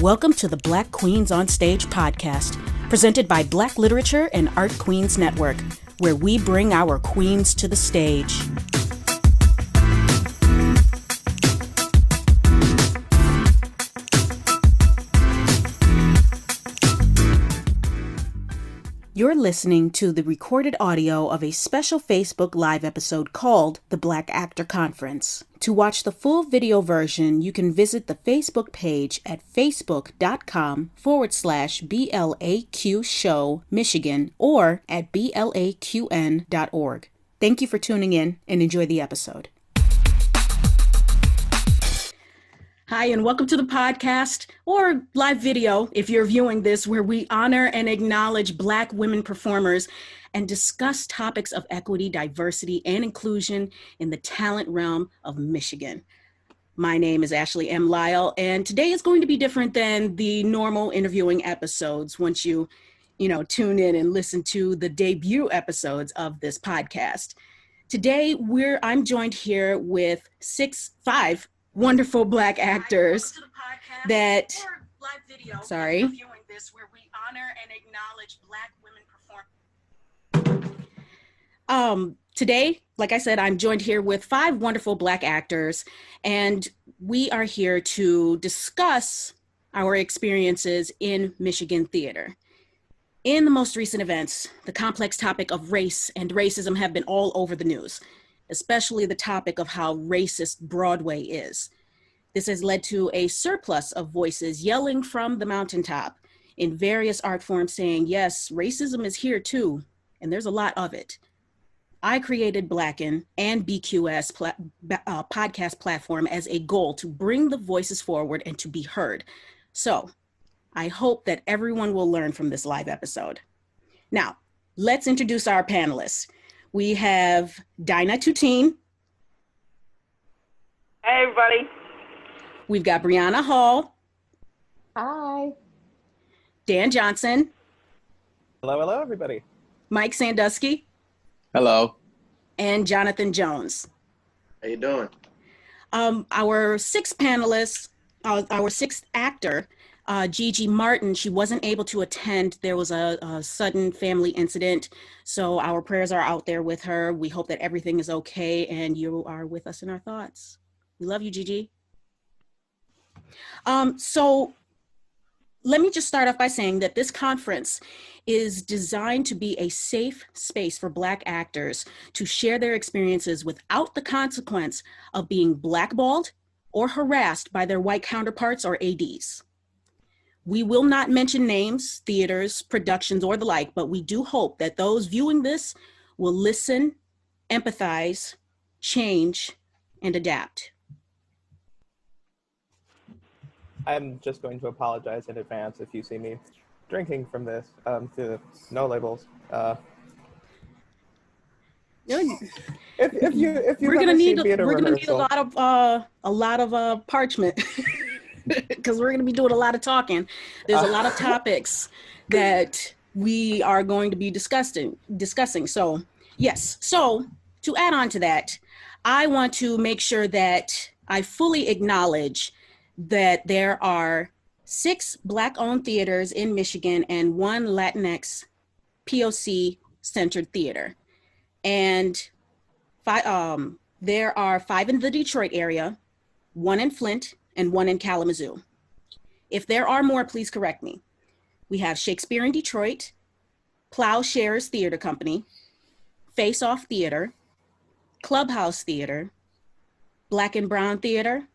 Welcome to the Black Queens on Stage podcast, presented by Black Literature and Art Queens Network, where we bring our queens to the stage. You're listening to the recorded audio of a special Facebook Live episode called The Black Actor Conference. To watch the full video version, you can visit the Facebook page at facebook.com/BLAQ Show Michigan or at BLAQN.org. Thank you for tuning in and enjoy the episode. Hi, and welcome to the podcast or live video, if you're viewing this, where we honor and acknowledge Black women performers and discuss topics of equity, diversity, and inclusion in the talent realm of Michigan. My name is Ashley M. Lyle, and today is going to be different than the normal interviewing episodes once you tune in and listen to the debut episodes of this podcast. Today, I'm joined here with five wonderful Black actors that, sorry. This where we honor and acknowledge Black women performers. Today, like I said, I'm joined here with five wonderful Black actors, and we are here to discuss our experiences in Michigan theater. In the most recent events, the complex topic of race and racism have been all over the news, especially the topic of how racist Broadway is. This has led to a surplus of voices yelling from the mountaintop in various art forms saying, yes, racism is here too, and there's a lot of it. I created BLAQN and BQS podcast platform as a goal to bring the voices forward and to be heard. So I hope that everyone will learn from this live episode. Now, let's introduce our panelists. We have Dinah Tutein. Hey, everybody. We've got Bryana Hall. Hi. Dan Johnson. Hello, everybody. Mike Sandusky. Hello. And Jonathan Jones. How you doing? Our sixth panelist, our sixth actor, Gigi Martin, she wasn't able to attend. There was a sudden family incident, so our prayers are out there with her. We hope that everything is okay and you are with us in our thoughts. We love you, Gigi. So let me just start off by saying that this conference is designed to be a safe space for Black actors to share their experiences without the consequence of being blackballed or harassed by their white counterparts or ADs. We will not mention names, theaters, productions, or the like, but we do hope that those viewing this will listen, empathize, change, and adapt. I'm just going to apologize in advance if you see me drinking from this, to no labels. If you we're gonna need a lot of parchment because we're gonna be doing a lot of talking. There's a lot of topics that we are going to be discussing. So yes, so to add on to that, I want to make sure that I fully acknowledge that there are 6 Black-owned theaters in Michigan and 1 Latinx POC-centered theater. And there are 5 in the Detroit area, 1 in Flint, and 1 in Kalamazoo. If there are more, please correct me. We have Shakespeare in Detroit, Plowshares Theater Company, Face Off Theater, Clubhouse Theater, Black and Brown Theater,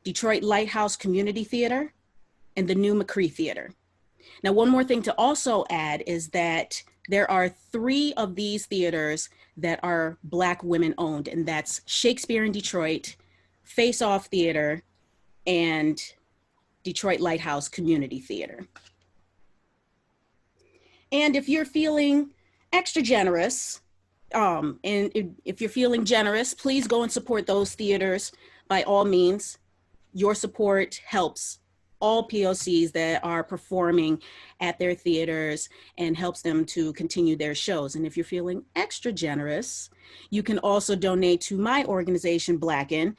Detroit Lighthouse Community Theater, and the New McCree Theater. Now, one more thing to also add is that there are 3 of these theaters that are Black women owned, and that's Shakespeare in Detroit, Face Off Theater, and Detroit Lighthouse Community Theater. And if you're feeling extra generous, if you're feeling generous, please go and support those theaters by all means. Your support helps all POCs that are performing at their theaters and helps them to continue their shows. And if you're feeling extra generous, you can also donate to my organization, BLAQN.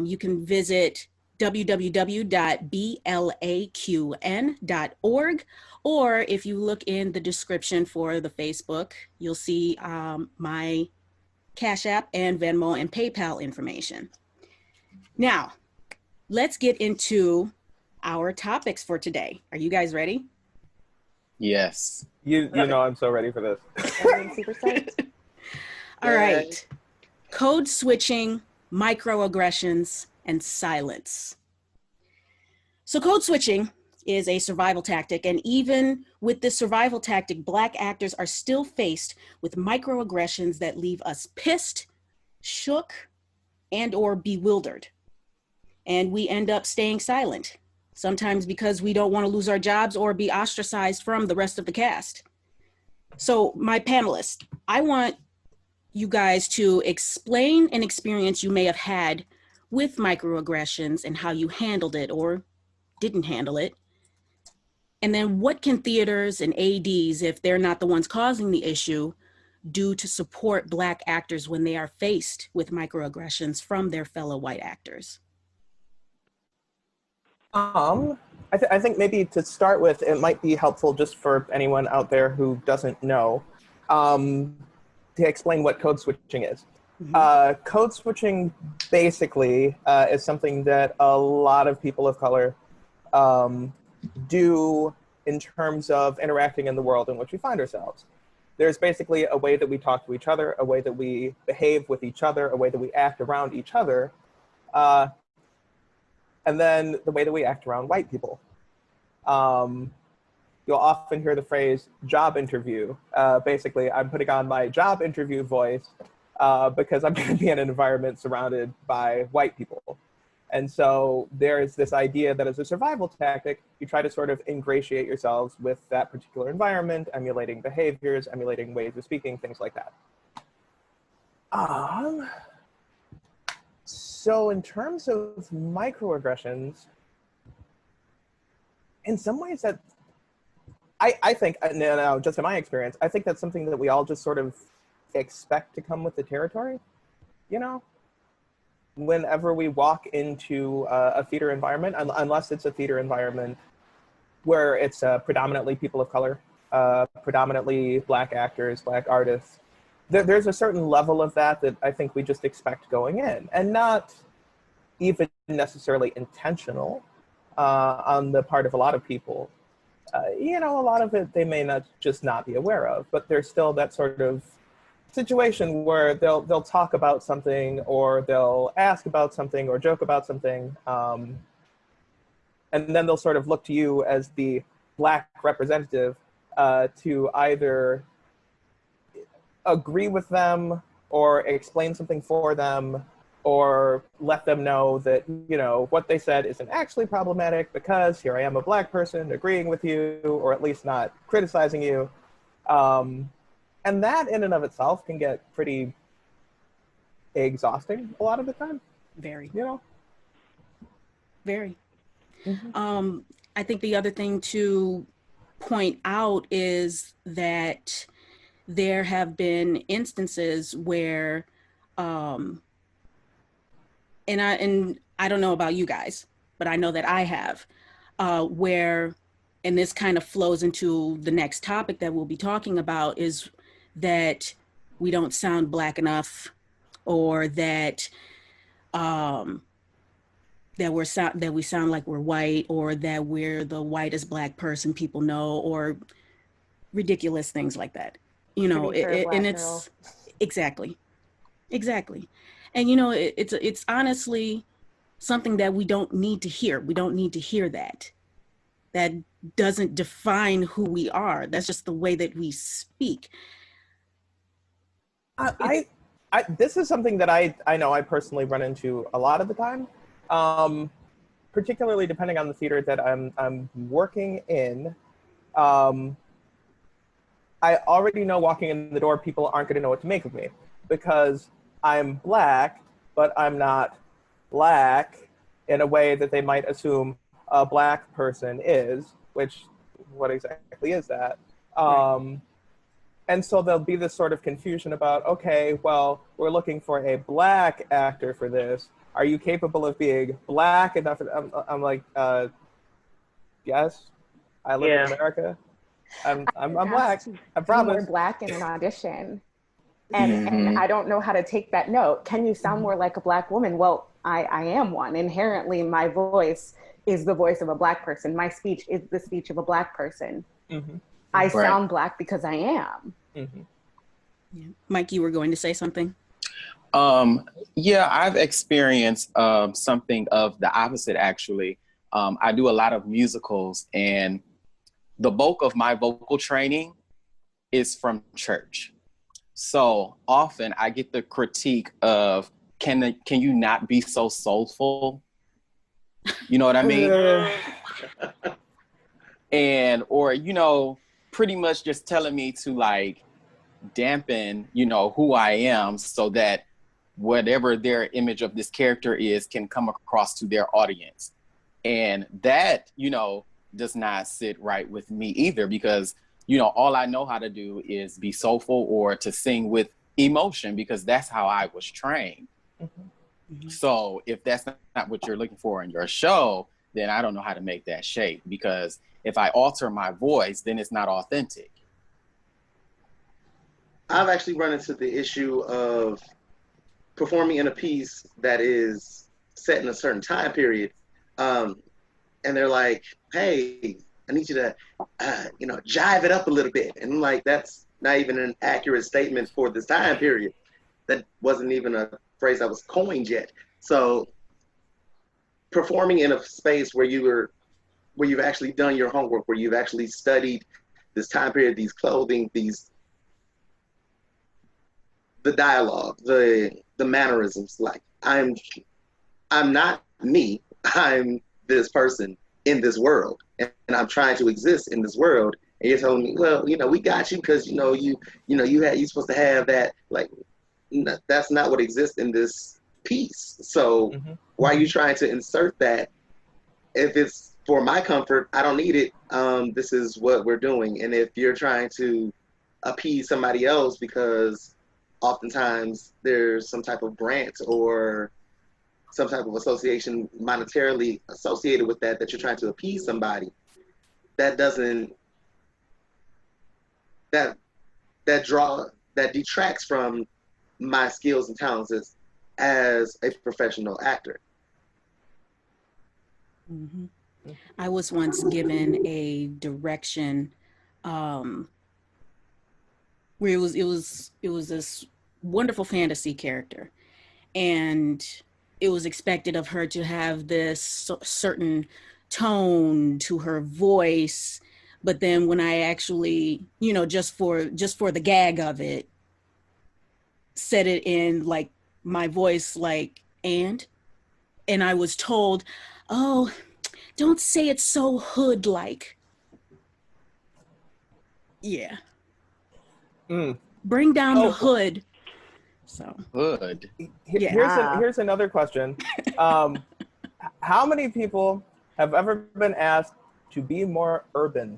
You can visit www.blaqn.org, or if you look in the description for the Facebook, you'll see my Cash App and Venmo and PayPal information. Now, let's get into our topics for today. Are you guys ready? Yes. You know I'm so ready for this. I'm super psyched. All right. Code switching, microaggressions, and silence. So code switching is a survival tactic, and even with this survival tactic, Black actors are still faced with microaggressions that leave us pissed, shook, and or bewildered. And we end up staying silent, sometimes because we don't want to lose our jobs or be ostracized from the rest of the cast. So my panelists, I want you guys to explain an experience you may have had with microaggressions and how you handled it or didn't handle it. And then what can theaters and ADs, if they're not the ones causing the issue, do to support Black actors when they are faced with microaggressions from their fellow white actors? I think maybe to start with, it might be helpful just for anyone out there who doesn't know, to explain what code switching is. Mm-hmm. Code switching basically is something that a lot of people of color do in terms of interacting in the world in which we find ourselves. There's basically a way that we talk to each other, a way that we behave with each other, a way that we act around each other, and then the way that we act around white people. You'll often hear the phrase job interview. Basically, I'm putting on my job interview voice because I'm going to be in an environment surrounded by white people. And so there is this idea that as a survival tactic, you try to sort of ingratiate yourselves with that particular environment, emulating behaviors, emulating ways of speaking, things like that. So in terms of microaggressions, in some ways that I think, no, just in my experience, I think that's something that we all just sort of expect to come with the territory, you know? Whenever we walk into a theater environment, unless it's a theater environment where it's predominantly people of color, predominantly Black actors, Black artists, there's a certain level of that I think we just expect going in, and not even necessarily intentional on the part of a lot of people. You know, a lot of it they may not be aware of, but there's still that sort of situation where they'll talk about something, or they'll ask about something, or joke about something, and then they'll sort of look to you as the Black representative to either agree with them, or explain something for them, or let them know that, you know, what they said isn't actually problematic because here I am, a Black person agreeing with you, or at least not criticizing you. And that in and of itself can get pretty exhausting a lot of the time. Very. You know? Very. Mm-hmm. I think the other thing to point out is that there have been instances where, and I don't know about you guys, but I know that I have, where, and this kind of flows into the next topic that we'll be talking about, is that we don't sound Black enough, or that that we sound like we're white, or that we're the whitest Black person people know, or ridiculous things like that. You know, and it's exactly. And you know, it's honestly something that we don't need to hear. We don't need to hear that. That doesn't define who we are. That's just the way that we speak. This is something that I know I personally run into a lot of the time, particularly depending on the theater that I'm working in. I already know walking in the door, people aren't going to know what to make of me because I'm Black, but I'm not Black in a way that they might assume a Black person is, which, what exactly is that? Right. And so there'll be this sort of confusion about, okay, well, we're looking for a Black actor for this, are you capable of being Black enough? I'm like, yes, I live in America. I'm Black. I Be promise. more Black in an audition. And I don't know how to take that note. Can you sound more like a Black woman? Well, I am one. Inherently, my voice is the voice of a Black person. My speech is the speech of a Black person. I sound Black because I am. Yeah. Mike, you were going to say something? Yeah, I've experienced something of the opposite, actually. I do a lot of musicals, and the bulk of my vocal training is from church. So often I get the critique of, can you not be so soulful? You know what I mean? And, or, you know, pretty much just telling me to like dampen, you know, who I am so that whatever their image of this character is can come across to their audience. And that, you know, does not sit right with me either, because, you know, all I know how to do is be soulful or to sing with emotion, because that's how I was trained. So if that's not what you're looking for in your show, then I don't know how to make that shape, because if I alter my voice, then it's not authentic. I've actually run into the issue of performing in a piece that is set in a certain time period. And they're like, hey, I need you to, you know, jive it up a little bit. And I'm like, that's not even an accurate statement for this time period. That wasn't even a phrase that was coined yet. So performing in a space where you've actually done your homework, where you've actually studied this time period, these clothing, the dialogue, the mannerisms. Like, I'm not me. I'm this person in this world, and I'm trying to exist in this world. And you're telling me, well, you know, we got you because you're supposed to have that. Like, that's not what exists in this piece. So why are you trying to insert that? If it's for my comfort, I don't need it. This is what we're doing. And if you're trying to appease somebody else, because oftentimes there's some type of grant or some type of association monetarily associated with that you're trying to appease somebody, that detracts from my skills and talents as a professional actor. I was once given a direction where it was this wonderful fantasy character, and it was expected of her to have this certain tone to her voice. But then when I actually, you know, just for the gag of it, said it in like my voice, like, and I was told, oh, don't say it so hood-like. Yeah. Bring down the hood. So Hood. Here's another question. How many people have ever been asked to be more urban?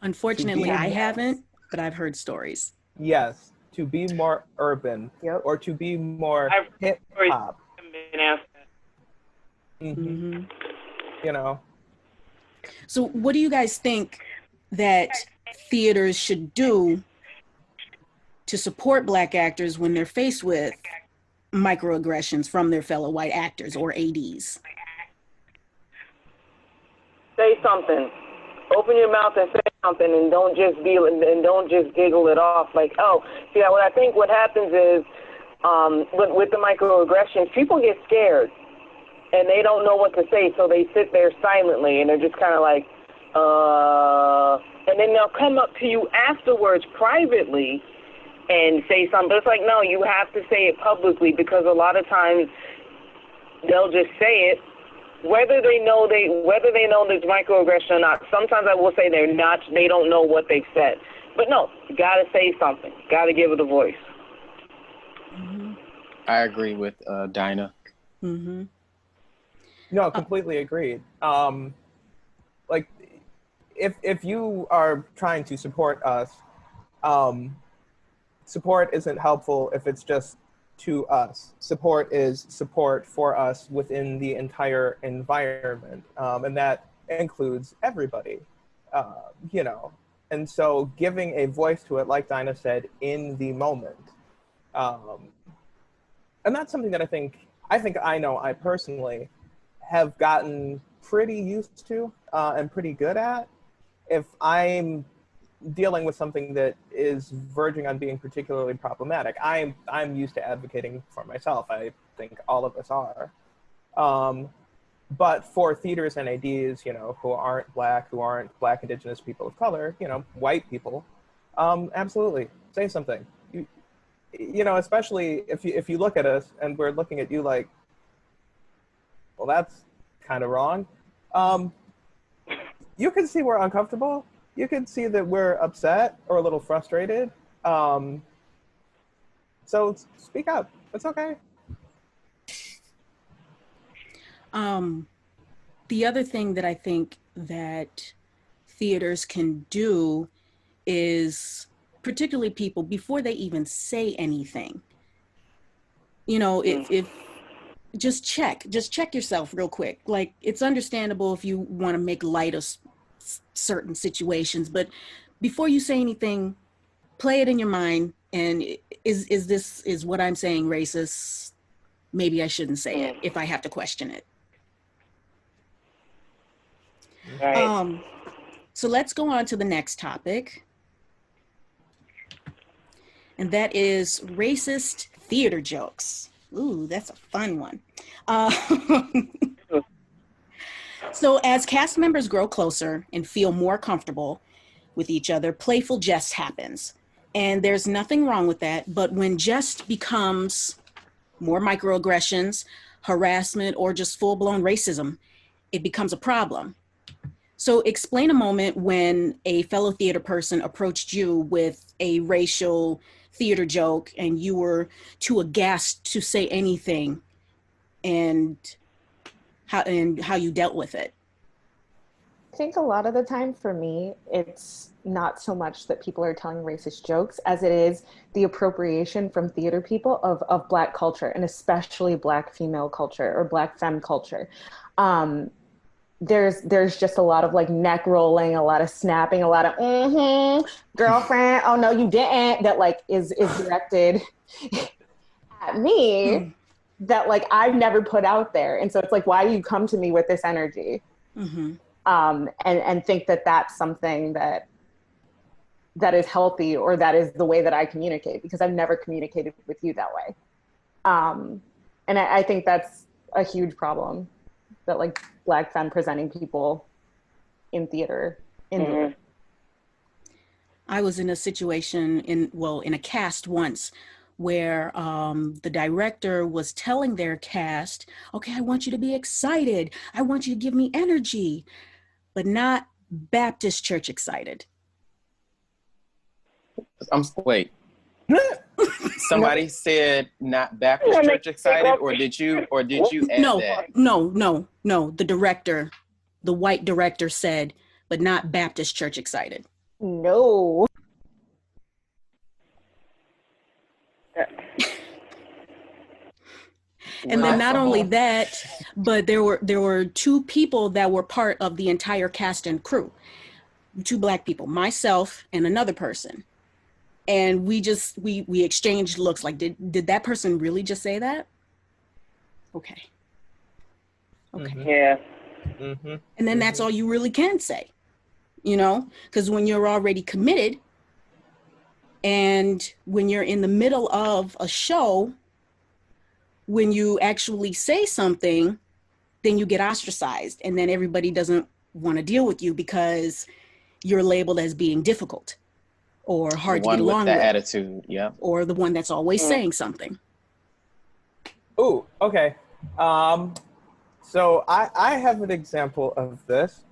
Unfortunately, I haven't, but I've heard stories. Yes, to be more urban, or to be more hip hop. You know. So what do you guys think that theaters should do to support Black actors when they're faced with microaggressions from their fellow white actors or ADs? Say something. Open your mouth and say something, and don't just giggle it off like, oh. See, what I think what happens is with the microaggressions, people get scared and they don't know what to say, so they sit there silently and they're just kind of like, and then they'll come up to you afterwards privately and say something. But it's like, no, you have to say it publicly, because a lot of times they'll just say it, whether they know there's microaggression or not. Sometimes I will say they don't know what they've said. But no, you gotta say something. Gotta give it a voice. I agree with Dinah. No, completely agreed. Like, if you are trying to support us, support isn't helpful if it's just to us. Support is support for us within the entire environment. And that includes everybody, you know. And so giving a voice to it, like Dinah said, in the moment. And that's something that I think I personally have gotten pretty used to and pretty good at. If I'm dealing with something that is verging on being particularly problematic, I'm used to advocating for myself. I think all of us are. But for theaters and ADs, you know, who aren't Black, Indigenous people of color, you know, white people, absolutely, say something. You know, especially if you look at us and we're looking at you like, well, that's kind of wrong. You can see we're uncomfortable. You can see that we're upset or a little frustrated. So speak up. It's okay. The other thing that I think that theaters can do is, particularly people, before they even say anything, you know, if just check yourself real quick. Like, it's understandable if you want to make light of certain situations, but before you say anything, play it in your mind. And is what I'm saying racist? Maybe I shouldn't say it if I have to question it. Right. So let's go on to the next topic. And that is racist theater jokes. Ooh, that's a fun one. So as cast members grow closer and feel more comfortable with each other, playful jest happens. And there's nothing wrong with that. But when jest becomes more microaggressions, harassment, or just full-blown racism, it becomes a problem. So explain a moment when a fellow theater person approached you with a racial theater joke and you were too aghast to say anything, and how you dealt with it. I think a lot of the time for me, it's not so much that people are telling racist jokes as it is the appropriation from theater people of Black culture, and especially Black female culture or Black femme culture. There's just a lot of like neck rolling, a lot of snapping, a lot of girlfriend, oh no you didn't, that like is directed at me that like I've never put out there. And so it's like, why do you come to me with this energy? And think that that's something that is healthy or that is the way that I communicate, because I've never communicated with you that way. And I think that's a huge problem that like Black femme presenting people in theater. I was in a situation in a cast once where the director was telling their cast, okay, I want you to be excited. I want you to give me energy, but not Baptist church excited. Wait. Somebody said not Baptist church excited, or did you add that? No. The director, the white director said, but not Baptist church excited. No. And then not only that, but there were two people that were part of the entire cast and crew, two Black people, myself and another person. And we exchanged looks like, did that person really just say that? Okay. Yeah. And then that's all you really can say, you know, because when you're already committed and when you're in the middle of a show, when you actually say something, then you get ostracized, and then everybody doesn't want to deal with you because you're labeled as being difficult or hard to get along with. The attitude, yeah. Or the one that's always saying something. Ooh, okay. So I have an example of this.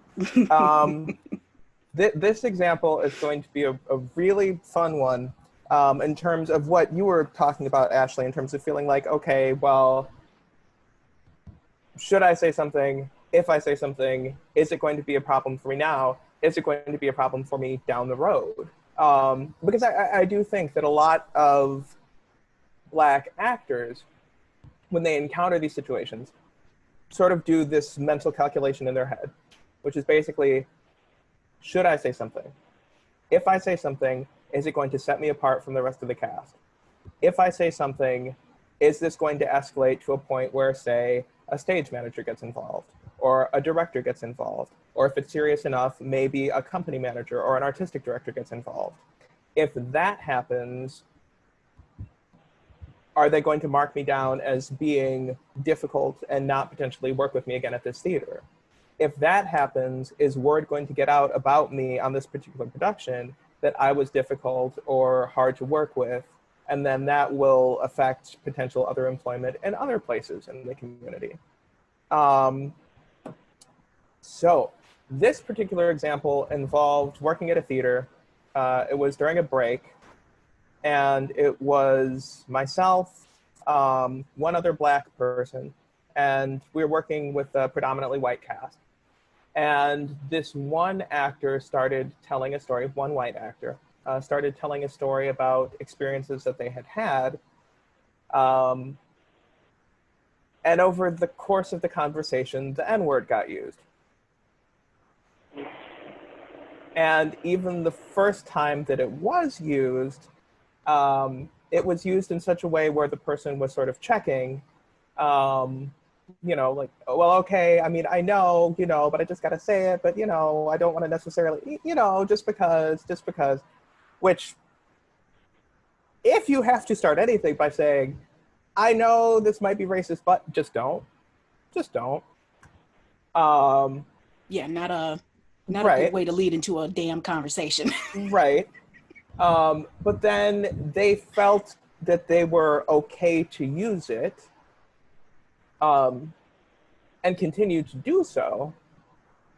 This example is going to be a really fun one. In terms of what you were talking about, Ashley, in terms of feeling like, okay, well, should I say something? If I say something, is it going to be a problem for me now? Is it going to be a problem for me down the road? Because I do think that a lot of Black actors, when they encounter these situations, sort of do this mental calculation in their head, which is basically, should I say something? If I say something, is it going to set me apart from the rest of the cast? If I say something, is this going to escalate to a point where, say, a stage manager gets involved, or a director gets involved, or if it's serious enough, maybe a company manager or an artistic director gets involved? If that happens, are they going to mark me down as being difficult and not potentially work with me again at this theater? If that happens, is word going to get out about me on this particular production that I was difficult or hard to work with? And then that will affect potential other employment in other places in the community. So this particular example involved working at a theater. It was during a break, and it was myself, one other Black person, and we were working with a predominantly white cast. And this one actor started telling a story, one white actor, started telling a story about experiences that they had had. And over the course of the conversation, the N-word got used. And even the first time that it was used in such a way where the person was sort of checking, you know, like, well, okay, I mean, I know, you know, but I just got to say it, but, you know, I don't want to necessarily, you know, just because, which, if you have to start anything by saying, I know this might be racist, but just don't. Yeah, not a Right. good way to lead into a damn conversation. Right. But then they felt that they were okay to use it, and continued to do so,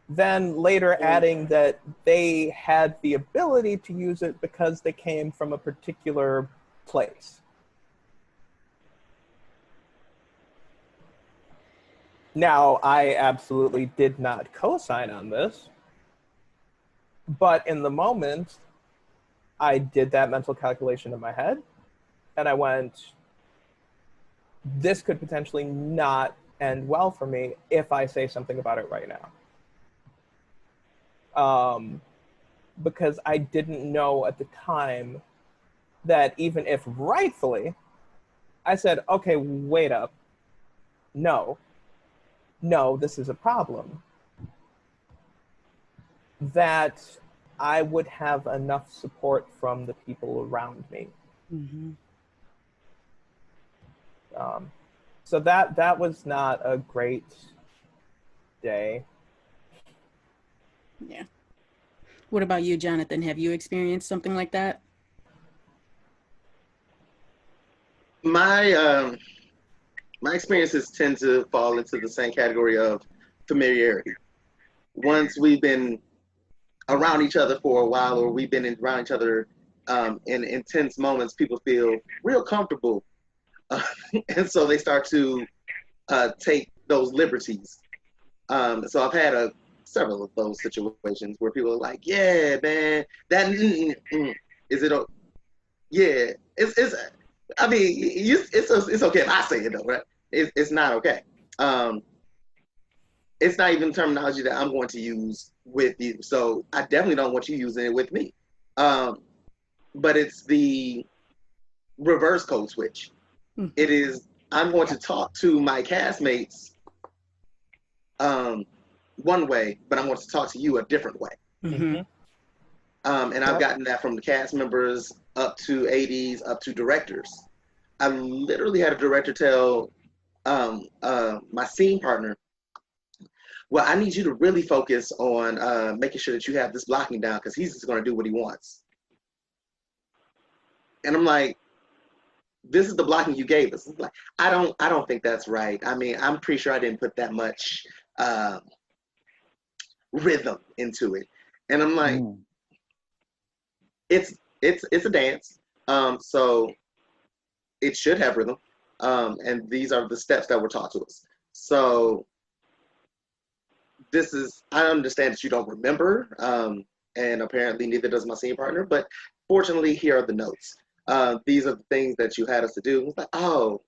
then later adding that they had the ability to use it because they came from a particular place. Now, I absolutely did not co-sign on this, but in the moment, I did that mental calculation in my head, and I went, this could potentially not end well for me if I say something about it right now. Because I didn't know at the time that even if rightfully, I said, okay, wait up. No, this is a problem. That I would have enough support from the people around me. Mm-hmm. So that was not a great day. Yeah. What about you, Jonathan? Have you experienced something like that? My experiences tend to fall into the same category of familiarity. Once we've been around each other for a while, or we've been around each other in intense moments, people feel real comfortable, and so they start to take those liberties. So I've had several of those situations where people are like, "Yeah, man, that is it? Yeah, it's. I mean, it's okay if I say it though, right? It's not okay. It's not even terminology that I'm going to use with you. So I definitely don't want you using it with me. But it's the reverse code switch. Mm-hmm. It is, I'm going to talk to my castmates one way, but I'm going to talk to you a different way. Mm-hmm. And I've gotten that from the cast members up to ADs, up to directors. I literally had a director tell my scene partner, well, I need you to really focus on making sure that you have this blocking down, because he's just going to do what he wants. And I'm like, this is the blocking you gave us. Like, I don't think that's right. I mean, I'm pretty sure I didn't put that much rhythm into it. And I'm like, it's a dance, so it should have rhythm, and these are the steps that were taught to us. So this is, I understand that you don't remember, and apparently neither does my scene partner, but fortunately here are the notes. these are the things that you had us to do. It's like, oh,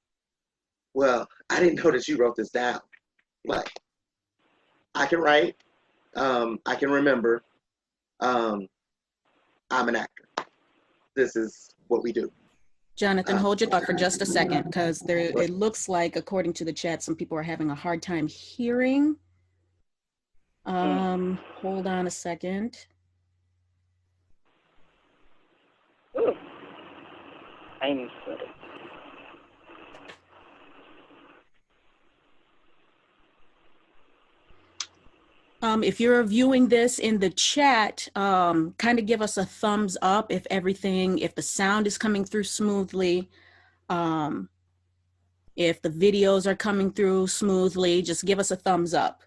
well, I didn't know that you wrote this down. Like, I can write, I can remember, I'm an actor. This is what we do. Jonathan, hold your thought for just a second, because it looks like, according to the chat, some people are having a hard time hearing. Hold on a second. Ooh. I'm sorry. If you're viewing this in the chat, kind of give us a thumbs up if the sound is coming through smoothly, if the videos are coming through smoothly, just give us a thumbs up.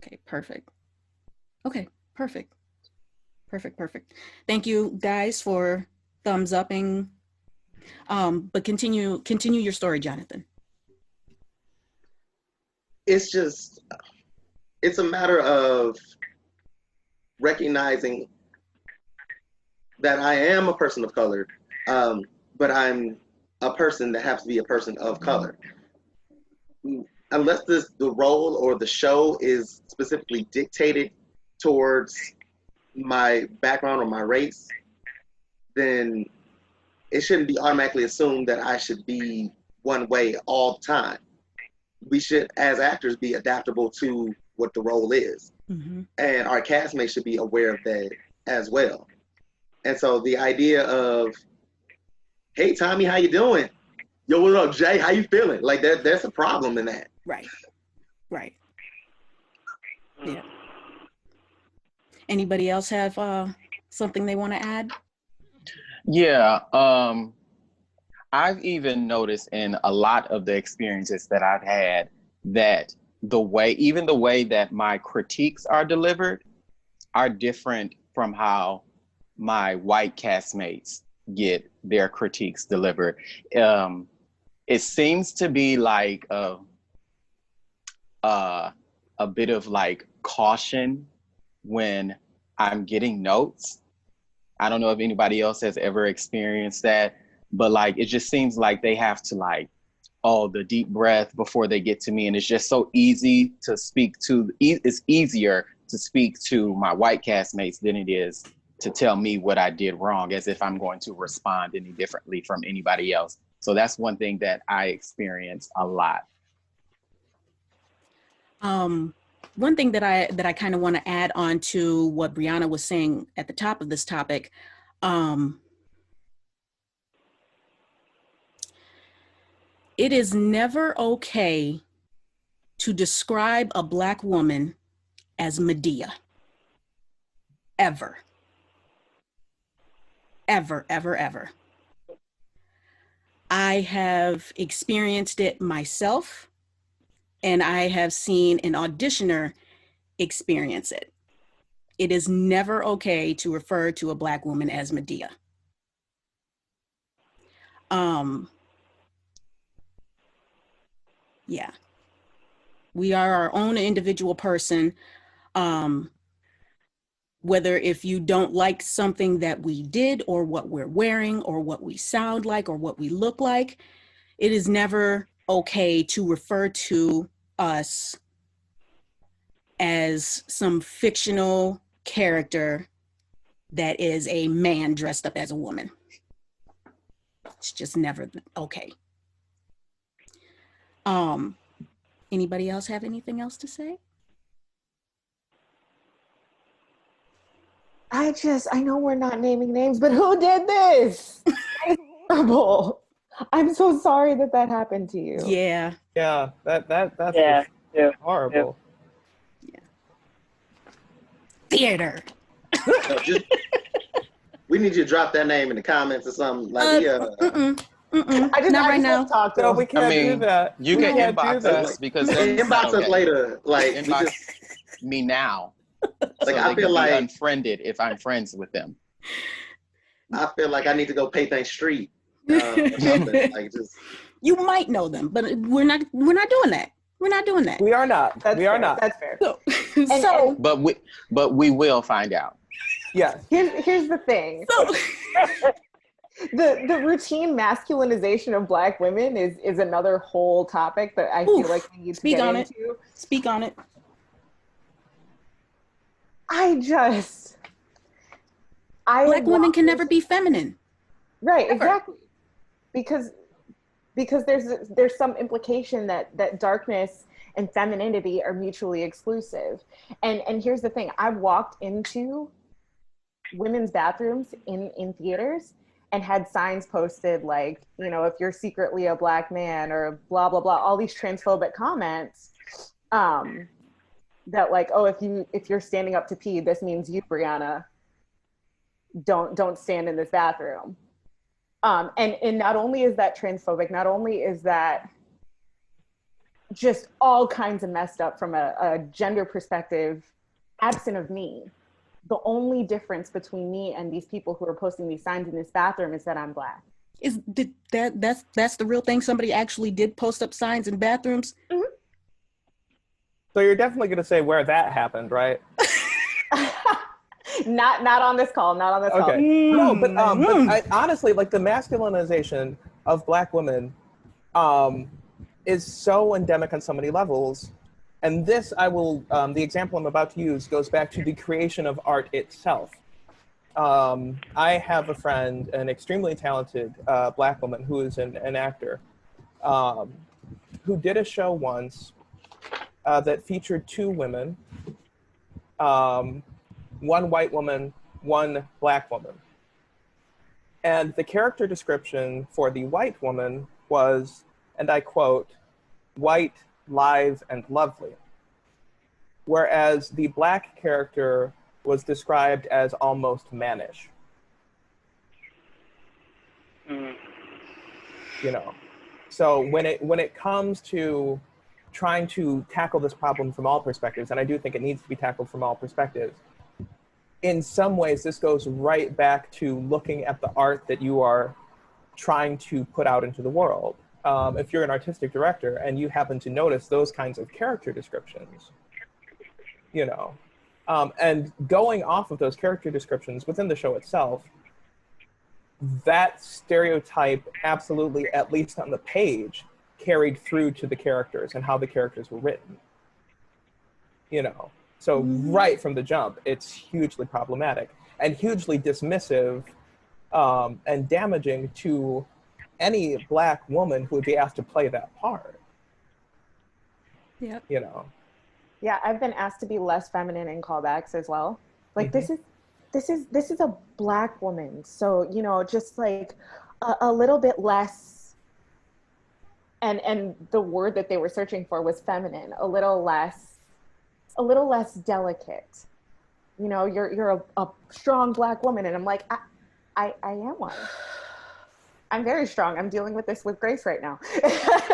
Okay, perfect. Okay, perfect. Perfect. Thank you guys for thumbs upping. But continue your story, Jonathan. It's a matter of recognizing that I am a person of color, but I'm a person that happens to be a person of color. Unless the role or the show is specifically dictated towards my background or my race, then it shouldn't be automatically assumed that I should be one way all the time. We should, as actors, be adaptable to what the role is. Mm-hmm. And our castmates should be aware of that as well. And so the idea of, hey, Tommy, how you doing? Yo, what up, Jay? How you feeling? Like, there's a problem in that. Right. Yeah. Anybody else have something they want to add? Yeah. I've even noticed in a lot of the experiences that I've had that the way that my critiques are delivered are different from how my white castmates get their critiques delivered. It seems to be like a bit of like caution when I'm getting notes. I don't know if anybody else has ever experienced that, but like, it just seems like they have to like, the deep breath before they get to me. And it's just so easy to speak to, it's easier to speak to my white castmates than it is to tell me what I did wrong, as if I'm going to respond any differently from anybody else. So that's one thing that I experience a lot. One thing that I kind of want to add on to what Bryana was saying at the top of this topic, it is never okay to describe a Black woman as Medea. Ever. I have experienced it myself, and I have seen an auditioner experience it. It is never okay to refer to a Black woman as Medea. Yeah. We are our own individual person. Whether if you don't like something that we did or what we're wearing or what we sound like or what we look like, it is never okay to refer to us as some fictional character that is a man dressed up as a woman. It's just never okay. Anybody else have anything else to say? I know we're not naming names, but who did this? It's horrible. I'm so sorry that happened to you. Yeah. Yeah, that's horrible. Yeah. Theater. We need you to drop that name in the comments or something. Like, Not right now. Talk to No, we can't do that. You can inbox us because inbox us later. Like, inbox me now. Like, so I feel like unfriended if I'm friends with them. I feel like I need to go pay thanks street or something. Like just. You might know them, but we're not doing that. We're not doing that. We are not. That's we fair. are not. That's fair. So, but we will find out. Yeah. Here's the thing. So, the routine masculinization of Black women is another whole topic that I feel like we need to get into. Speak on it. Black women can never be feminine. Right, never. Exactly. Because there's some implication that darkness and femininity are mutually exclusive. And here's the thing, I've walked into women's bathrooms in theaters and had signs posted like, you know, if you're secretly a Black man or blah, blah, blah, all these transphobic comments that like, oh, if you're standing up to pee, this means you, Bryana, don't stand in this bathroom. And not only is that transphobic, not only is that just all kinds of messed up from a gender perspective, absent of me, the only difference between me and these people who are posting these signs in this bathroom is that I'm Black. That's the real thing? Somebody actually did post up signs in bathrooms? Mm-hmm. So you're definitely going to say where that happened, right? Not on this call. Not on this call. No, but honestly, like the masculinization of Black women is so endemic on so many levels. And this, the example I'm about to use goes back to the creation of art itself. I have a friend, an extremely talented Black woman who is an actor, who did a show once that featured two women, one white woman, one Black woman. And the character description for the white woman was, and I quote, white, live, and lovely. Whereas the Black character was described as almost mannish. Mm. You know, so when it comes to trying to tackle this problem from all perspectives, and I do think it needs to be tackled from all perspectives, in some ways, this goes right back to looking at the art that you are trying to put out into the world. If you're an artistic director and you happen to notice those kinds of character descriptions, you know, and going off of those character descriptions within the show itself, that stereotype absolutely, at least on the page, carried through to the characters and how the characters were written, you know. So right from the jump, it's hugely problematic and hugely dismissive and damaging to any Black woman who would be asked to play that part. Yeah. You know. Yeah, I've been asked to be less feminine in callbacks as well. Like this is a Black woman, so you know, just like a little bit less. And the word that they were searching for was feminine, a little less delicate. You know, you're a strong Black woman, and I'm like, I am one. I'm very strong. I'm dealing with this with grace right now.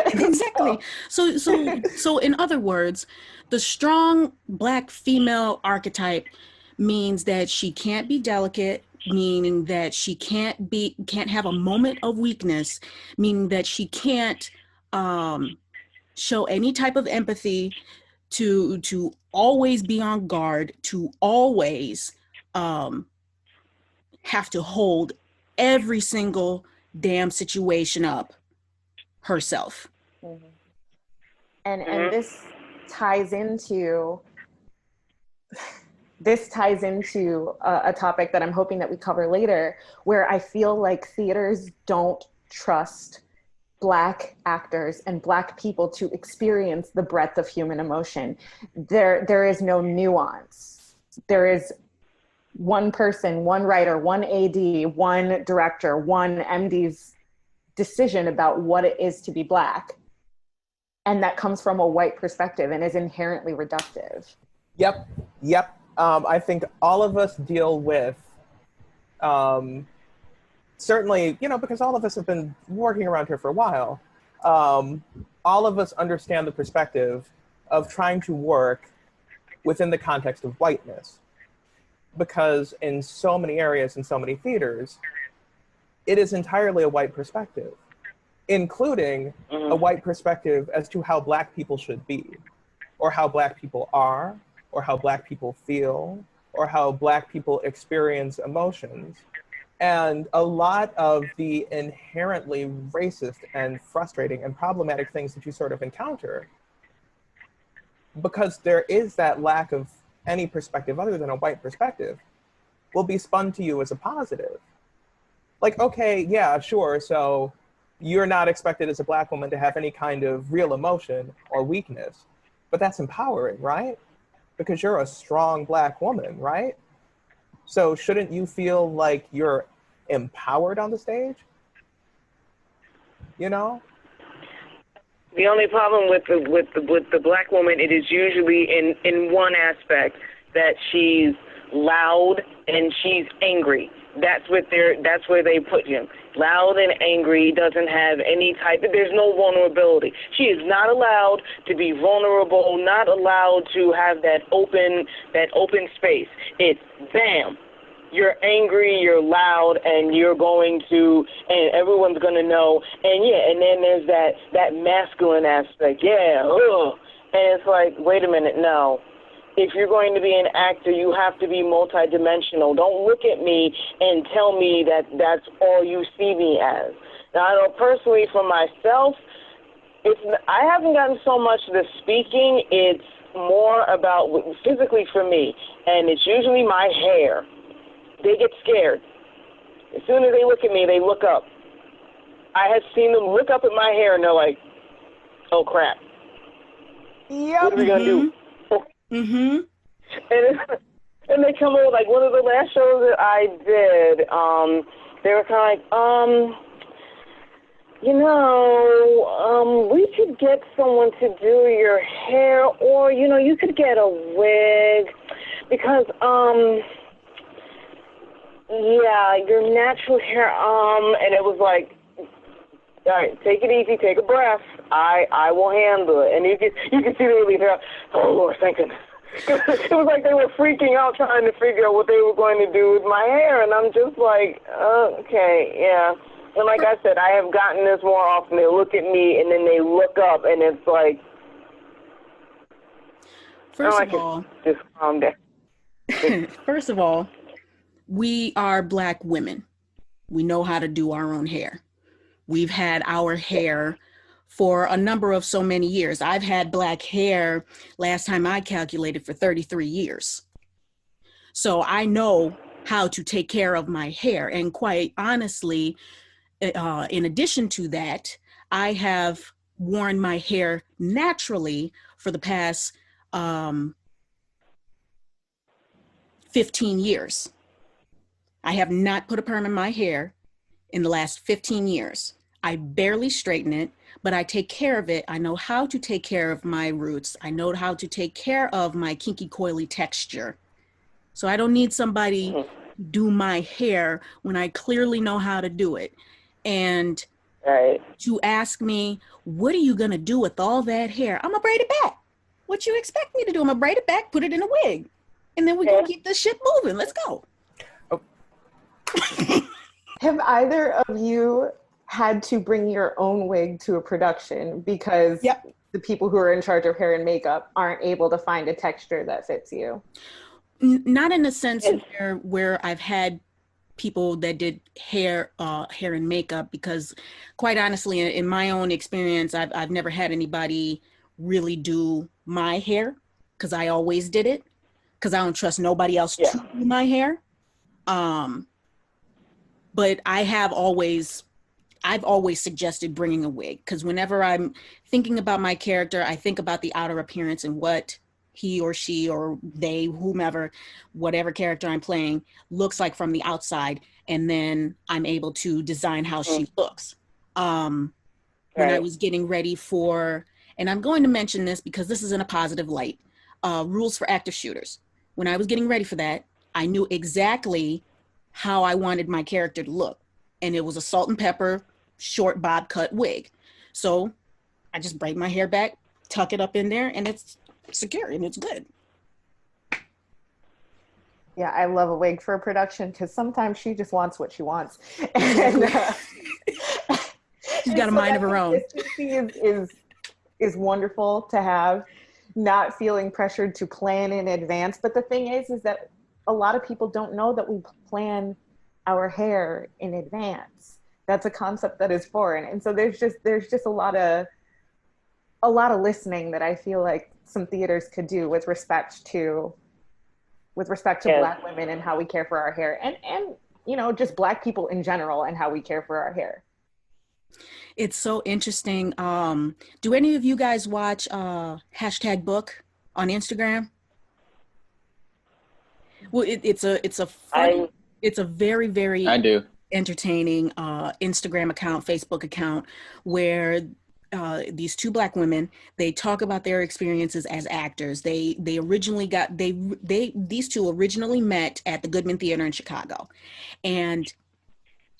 Exactly. So in other words, the strong Black female archetype means that she can't be delicate, meaning that she can't have a moment of weakness, meaning that she can't show any type of empathy, to always be on guard, to always have to hold every single damn situation up herself. Mm-hmm. And this ties into a topic that I'm hoping that we cover later, where I feel like theaters don't trust Black actors and Black people to experience the breadth of human emotion. There is no nuance. There is one person, one writer, one AD, one director, one MD's decision about what it is to be Black. And that comes from a white perspective and is inherently reductive. Yep. I think all of us deal with, certainly, you know, because all of us have been working around here for a while, all of us understand the perspective of trying to work within the context of whiteness. Because in so many areas, in so many theaters, it is entirely a white perspective, including a white perspective as to how Black people should be, or how Black people are, or how Black people feel, or how Black people experience emotions. And a lot of the inherently racist and frustrating and problematic things that you sort of encounter, because there is that lack of any perspective other than a white perspective, will be spun to you as a positive. Like, okay, yeah, sure, so you're not expected as a Black woman to have any kind of real emotion or weakness, but that's empowering, right? Because you're a strong Black woman, right? So shouldn't you feel like you're empowered on the stage? You know? The only problem with the Black woman, it is usually in one aspect, that she's loud and she's angry. That's where they put you. Loud and angry, doesn't have any type of, there's no vulnerability. She is not allowed to be vulnerable, not allowed to have that open space. It's bam. You're angry, you're loud, and you're going to, and everyone's going to know. And yeah, and then there's that masculine aspect. Yeah, ugh. And it's like, wait a minute, no. If you're going to be an actor, you have to be multidimensional. Don't look at me and tell me that that's all you see me as. Now, I know personally for myself, I haven't gotten so much the speaking. It's more about physically for me, and it's usually my hair. They get scared. As soon as they look at me, they look up. I have seen them look up at my hair, and they're like, oh, crap. Yep. What are we going to do? Mm-hmm. And they come over, like one of the last shows that I did, they were kind of like, we could get someone to do your hair, or, you could get a wig, because, yeah, your natural hair, and it was like, all right, take it easy, take a breath. I will handle it. And you can see they leave out, oh, Lord, thank goodness. It was like they were freaking out trying to figure out what they were going to do with my hair. And I'm just like, okay, yeah. And like I said, I have gotten this more often. They look at me and then they look up and it's like, First of all, just calm down. First of all, we are Black women. We know how to do our own hair. We've had our hair for a number of so many years. I've had Black hair, last time I calculated, for 33 years. So I know how to take care of my hair. And quite honestly, in addition to that, I have worn my hair naturally for the past 15 years. I have not put a perm in my hair in the last 15 years. I barely straighten it, but I take care of it. I know how to take care of my roots. I know how to take care of my kinky, coily texture. So I don't need somebody do my hair when I clearly know how to do it. And to ask me, what are you gonna do with all that hair? I'm gonna braid it back. What you expect me to do? I'm gonna braid it back, put it in a wig, and then we can keep this shit moving. Let's go. Oh. Have either of you had to bring your own wig to a production because the people who are in charge of hair and makeup aren't able to find a texture that fits you? Not in the sense where I've had people that did hair and makeup, because quite honestly, in my own experience, I've never had anybody really do my hair, because I always did it, because I don't trust nobody else to do my hair. But I've always suggested bringing a wig, because whenever I'm thinking about my character, I think about the outer appearance and what he or she or they, whomever, whatever character I'm playing, looks like from the outside, and then I'm able to design how she looks. When I was getting ready for, and I'm going to mention this because this is in a positive light, rules for active shooters. When I was getting ready for that, I knew exactly how I wanted my character to look. And it was a salt and pepper, short bob cut wig. So I just braid my hair back, tuck it up in there, and it's secure and it's good. Yeah, I love a wig for a production because sometimes she just wants what she wants. And, She's got a mind of her own. Consistency is wonderful to have, not feeling pressured to plan in advance. But the thing is that a lot of people don't know that we plan our hair in advance. That's a concept that is foreign. And so there's just a lot of listening that I feel like some theaters could do with respect to Black women and how we care for our hair, and you know, just Black people in general and how we care for our hair. It's so interesting. Do any of you guys watch #book on Instagram? Well, it's a funny, it's a very, very I do. entertaining Instagram account, Facebook account, where these two Black women, they talk about their experiences as actors. These two originally met at the Goodman Theater in Chicago, and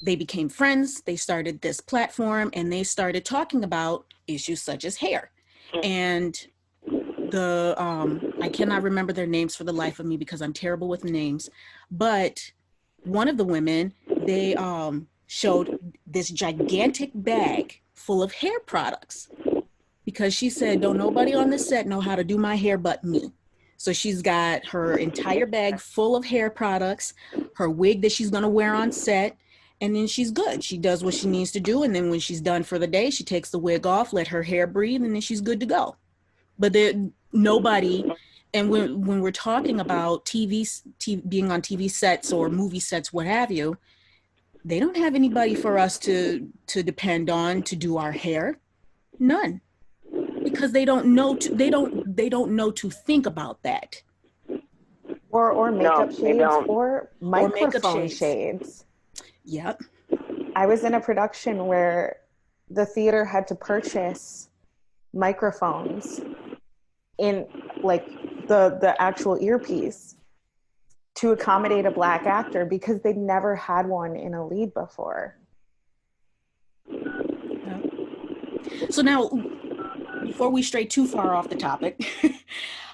they became friends. They started this platform and they started talking about issues such as hair. And I cannot remember their names for the life of me because I'm terrible with names, but one of the women, they showed this gigantic bag full of hair products because she said, don't nobody on the set know how to do my hair but me. So she's got her entire bag full of hair products, her wig that she's gonna wear on set, and then she's good. She does what she needs to do, and then when she's done for the day, she takes the wig off, let her hair breathe, and then she's good to go. But nobody, and when we're talking about being on TV sets or movie sets, what have you, they don't have anybody for us to depend on to do our hair. None, because they don't know to think about that. Or makeup shades or microphone shades. Yep. I was in a production where the theater had to purchase microphones in like the actual earpiece to accommodate a Black actor because they'd never had one in a lead before. So now, before we stray too far off the topic,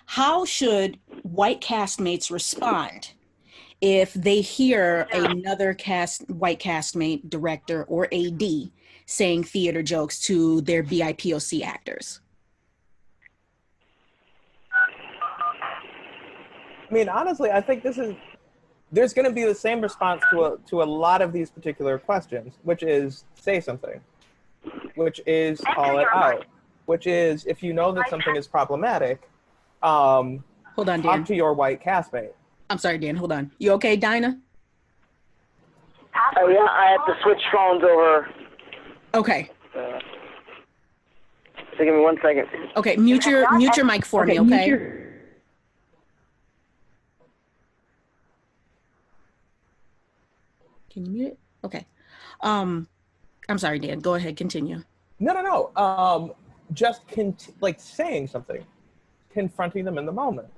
how should white castmates respond if they hear another white castmate, director, or AD saying theater jokes to their BIPOC actors? I mean, honestly, I think there's going to be the same response to a lot of these particular questions, which is say something, which is call it out, which is if you know that something is problematic, hold on, Dan. Talk to your white castmate. I'm sorry, Dan, hold on. You okay, Dinah? Oh, yeah, I have to switch phones over. Okay. So give me 1 second. Okay, mute your mic for me, okay? Can you mute it? Okay. I'm sorry, Dan. Go ahead, continue. No. Just like saying something, confronting them in the moment,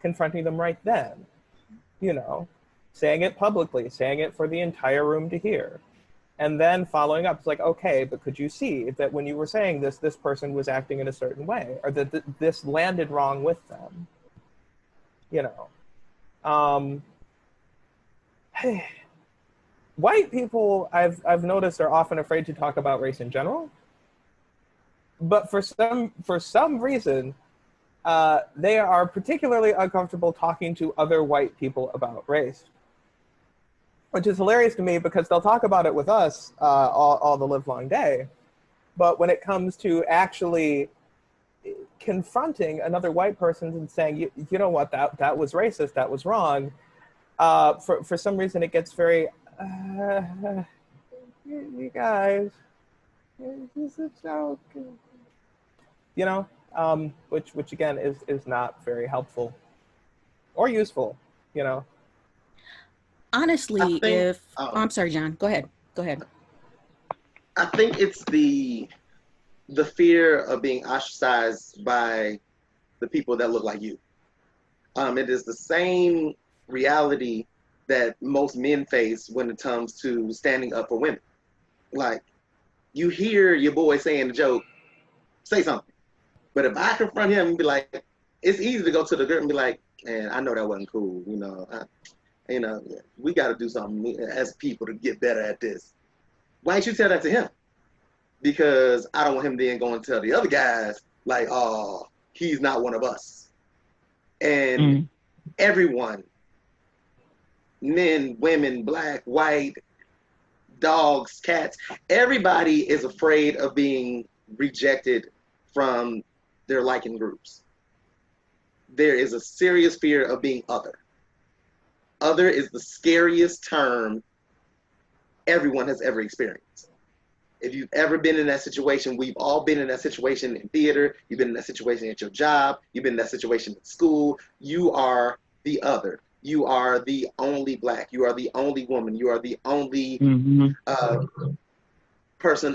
confronting them right then. You know, saying it publicly, saying it for the entire room to hear. And then following up, it's like, okay, but could you see that when you were saying this person was acting in a certain way, or that this landed wrong with them? You know, white people, I've noticed, are often afraid to talk about race in general. But for some reason, they are particularly uncomfortable talking to other white people about race, which is hilarious to me because they'll talk about it with us all the live long day. But when it comes to actually confronting another white person and saying, you know what, that was racist, that was wrong, for some reason it gets very, you guys, it's a joke. You know, which again is not very helpful or useful, you know. Honestly, I'm sorry, John, go ahead. I think it's the fear of being ostracized by the people that look like you. It is the same reality that most men face when it comes to standing up for women. Like, you hear your boy saying a joke, say something. But if I confront him and be like, it's easy to go to the girl and be like, And I know that wasn't cool. We got to do something as people to get better at this. Why didn't you tell that to him? Because I don't want him then going to tell the other guys, like, oh, he's not one of us. And everyone, men, women, black, white, dogs, cats, everybody is afraid of being rejected from their liking groups. There is a serious fear of being other. Other is the scariest term everyone has ever experienced. If you've ever been in that situation, we've all been in that situation in theater, you've been in that situation at your job, you've been in that situation at school. You are the other. You are the only black. You are the only woman. You are the only person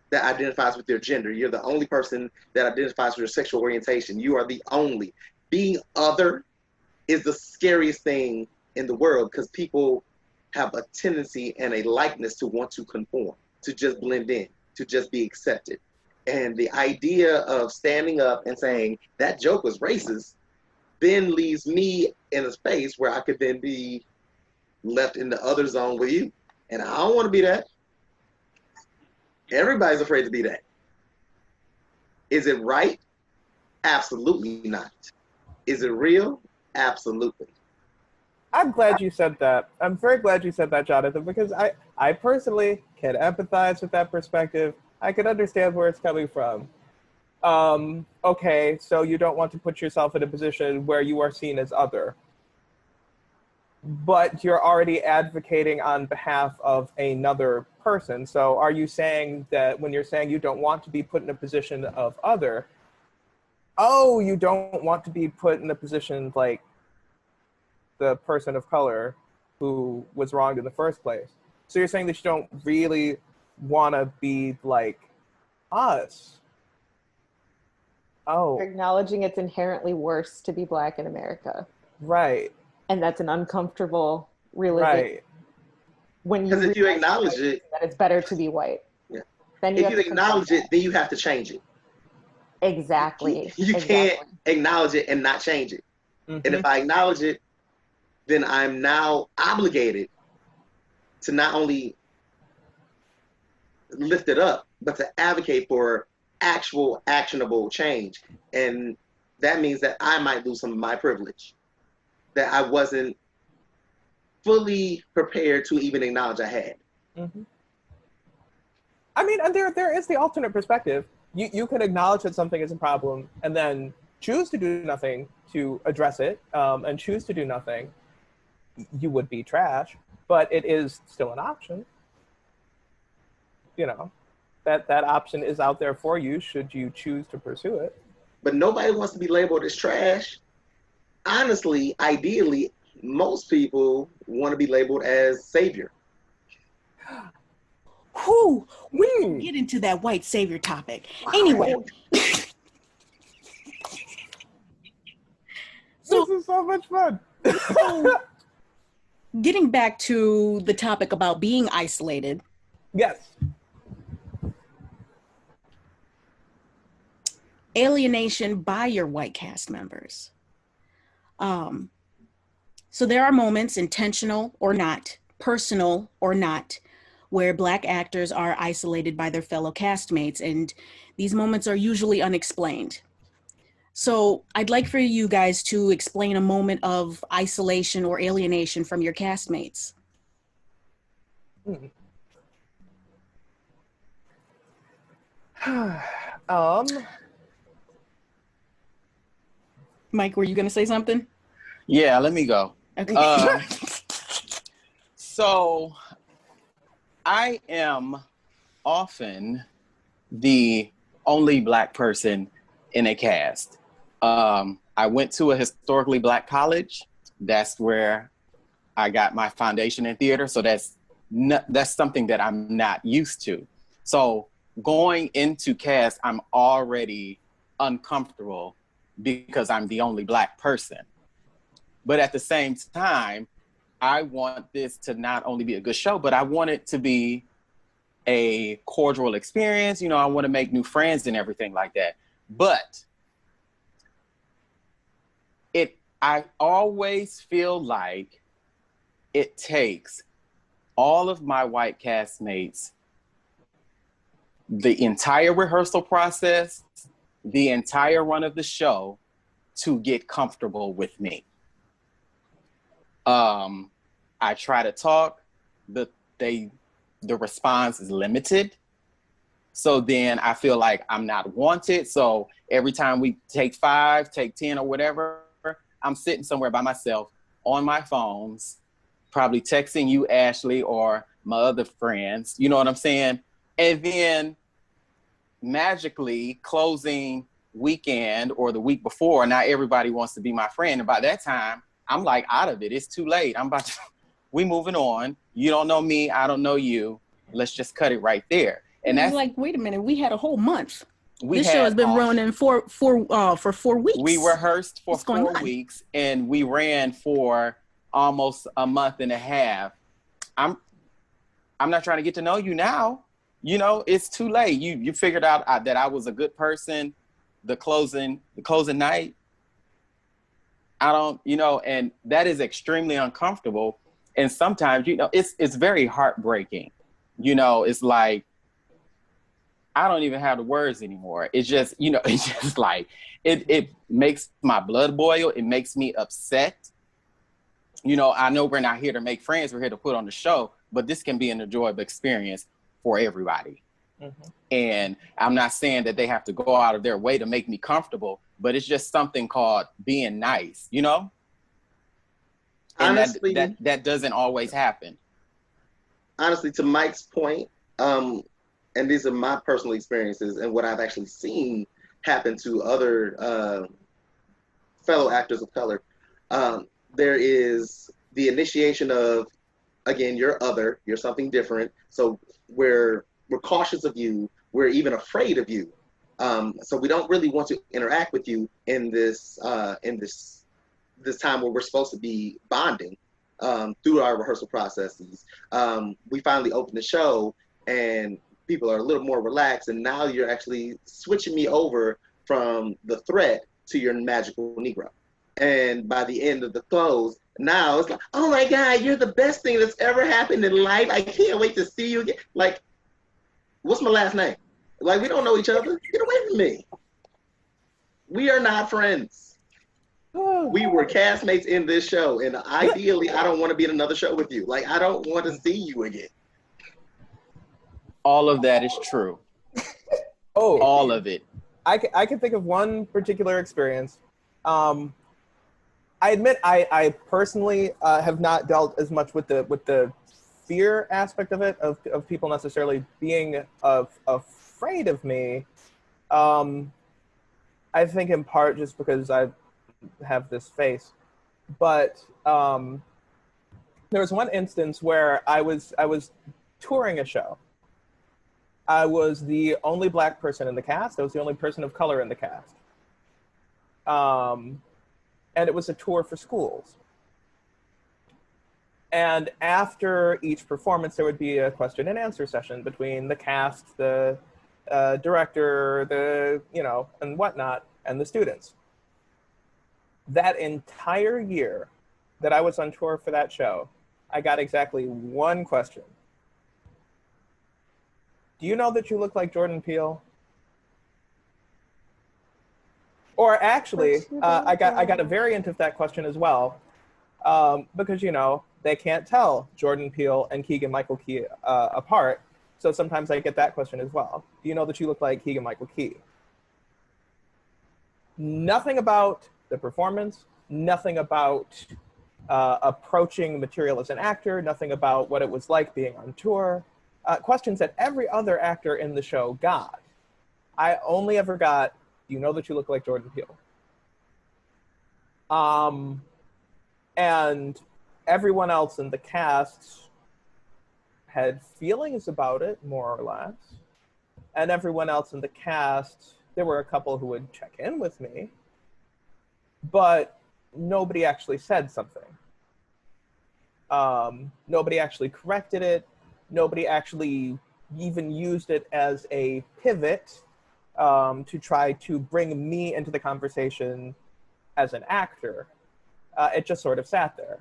that identifies with your gender. You're the only person that identifies with your sexual orientation. You are the only. Being other is the scariest thing in the world because people have a tendency and a likeness to want to conform, to just blend in, to just be accepted. And the idea of standing up and saying that joke was racist then leaves me in a space where I could then be left in the other zone with you. And I don't want to be that. Everybody's afraid to be that. Is it right? Absolutely not. Is it real? Absolutely. I'm glad you said that. I'm very glad you said that, Jonathan, because I personally can empathize with that perspective. I can understand where it's coming from. Okay, so you don't want to put yourself in a position where you are seen as other, but you're already advocating on behalf of another person. So are you saying that when you're saying you don't want to be put in a position of other, oh, you don't want to be put in a position like the person of color who was wronged in the first place? So you're saying that you don't really want to be like us. Oh. You're acknowledging it's inherently worse to be black in America. Right. And that's an uncomfortable realization. Right. Because if you acknowledge it, that it's better to be white. Yeah. Then if you acknowledge it, then you have to change it. Exactly. You can't acknowledge it and not change it. And if I acknowledge it, then I'm now obligated to not only lift it up, but to advocate for actual actionable change. And that means that I might lose some of my privilege that I wasn't fully prepared to even acknowledge I had. I mean, and there is the alternate perspective. You can acknowledge that something is a problem and then choose to do nothing to address it, and choose to do nothing. You would be trash, but it is still an option. You know, that option is out there for you should you choose to pursue it. But nobody wants to be labeled as trash. Honestly, ideally, most people want to be labeled as savior. Whew, we didn't get into that white savior topic. Anyway. This is so much fun. So, getting back to the topic about being isolated. Yes. Alienation by your white cast members. So there are moments, intentional or not, personal or not, where Black actors are isolated by their fellow castmates, and these moments are usually unexplained. So I'd like for you guys to explain a moment of isolation or alienation from your castmates. Mike, were you going to say something? Yeah, let me go. Okay. So I am often the only Black person in a cast. I went to a historically Black college. That's where I got my foundation in theater. So that's something that I'm not used to. So going into cast, I'm already uncomfortable because I'm the only Black person. But at the same time, I want this to not only be a good show, but I want it to be a cordial experience. You know, I want to make new friends and everything like that. But it I always feel like it takes all of my white castmates the entire rehearsal process, the entire run of the show to get comfortable with me. I try to talk, the response is limited. So then I feel like I'm not wanted. So every time we take 5, take 10 or whatever, I'm sitting somewhere by myself on my phones, probably texting you, Ashley, or my other friends, you know what I'm saying? And then magically closing weekend or the week before, now everybody wants to be my friend. And by that time, I'm like out of it. It's too late. We moving on. You don't know me. I don't know you. Let's just cut it right there. And that's like, wait a minute, we had a whole month. This show has been running for 4 weeks. We rehearsed for 4 weeks and we ran for almost a month and a half. I'm not trying to get to know you now. You know, it's too late. You figured out that I was a good person. The closing night. I don't, you know, and that is extremely uncomfortable. And sometimes, you know, it's very heartbreaking. You know, it's like, I don't even have the words anymore. It's just, you know, it's just like, it makes my blood boil. It makes me upset. You know, I know we're not here to make friends. We're here to put on the show, but this can be an enjoyable experience for everybody. Mm-hmm. And I'm not saying that they have to go out of their way to make me comfortable, but it's just something called being nice, you know? And honestly, that doesn't always happen. Honestly, to Mike's point, and these are my personal experiences and what I've actually seen happen to other fellow actors of color. There is the initiation of, again, you're other, you're something different. So we're cautious of you. We're even afraid of you. So we don't really want to interact with you in this time where we're supposed to be bonding through our rehearsal processes. We finally opened the show and people are a little more relaxed, and now you're actually switching me over from the threat to your magical Negro. And by the end of the close, now it's like, oh my God, you're the best thing that's ever happened in life. I can't wait to see you again. Like, what's my last name? Like, we don't know each other. Get away from me. We are not friends. We were castmates in this show, and ideally, I don't want to be in another show with you. Like, I don't want to see you again. All of that is true. All of it. I can think of one particular experience. I admit I personally have not dealt as much with the fear aspect of it, of people necessarily being afraid of me. I think in part just because I have this face. But there was one instance where I was touring a show. I was the only Black person in the cast. I was the only person of color in the cast. And it was a tour for schools. And after each performance, there would be a question and answer session between the cast, the director, and whatnot, and the students. That entire year that I was on tour for that show, I got exactly one question. Do you know that you look like Jordan Peele? Or actually, I got a variant of that question as well, because, they can't tell Jordan Peele and Keegan-Michael Key apart. So sometimes I get that question as well. Do you know that you look like Keegan-Michael Key? Nothing about the performance, nothing about approaching material as an actor, nothing about what it was like being on tour. Questions that every other actor in the show got. I only ever got, do you know that you look like Jordan Peele? And everyone else in the cast had feelings about it, more or less. And everyone else in the cast, there were a couple who would check in with me, but nobody actually said something. Nobody actually corrected it. Nobody actually even used it as a pivot to try to bring me into the conversation as an actor. It just sort of sat there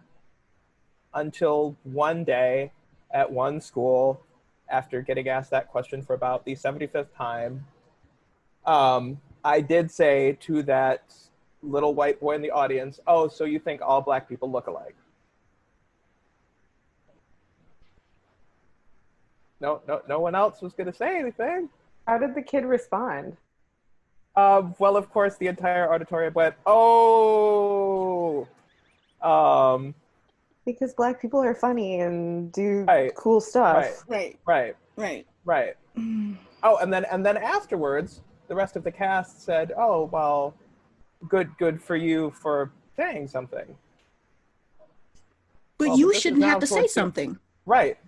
until one day at one school, after getting asked that question for about the 75th time, I did say to that little white boy in the audience, "Oh, so you think all Black people look alike?" No one else was going to say anything. How did the kid respond? Well, of course, the entire auditorium went, "Oh." Because Black people are funny and do Right, cool stuff. Right. right, Right. right. Oh, and then afterwards, the rest of the cast said, "Oh, well, good for you for saying something." But Well, you this is shouldn't now have to say towards the- something. Right.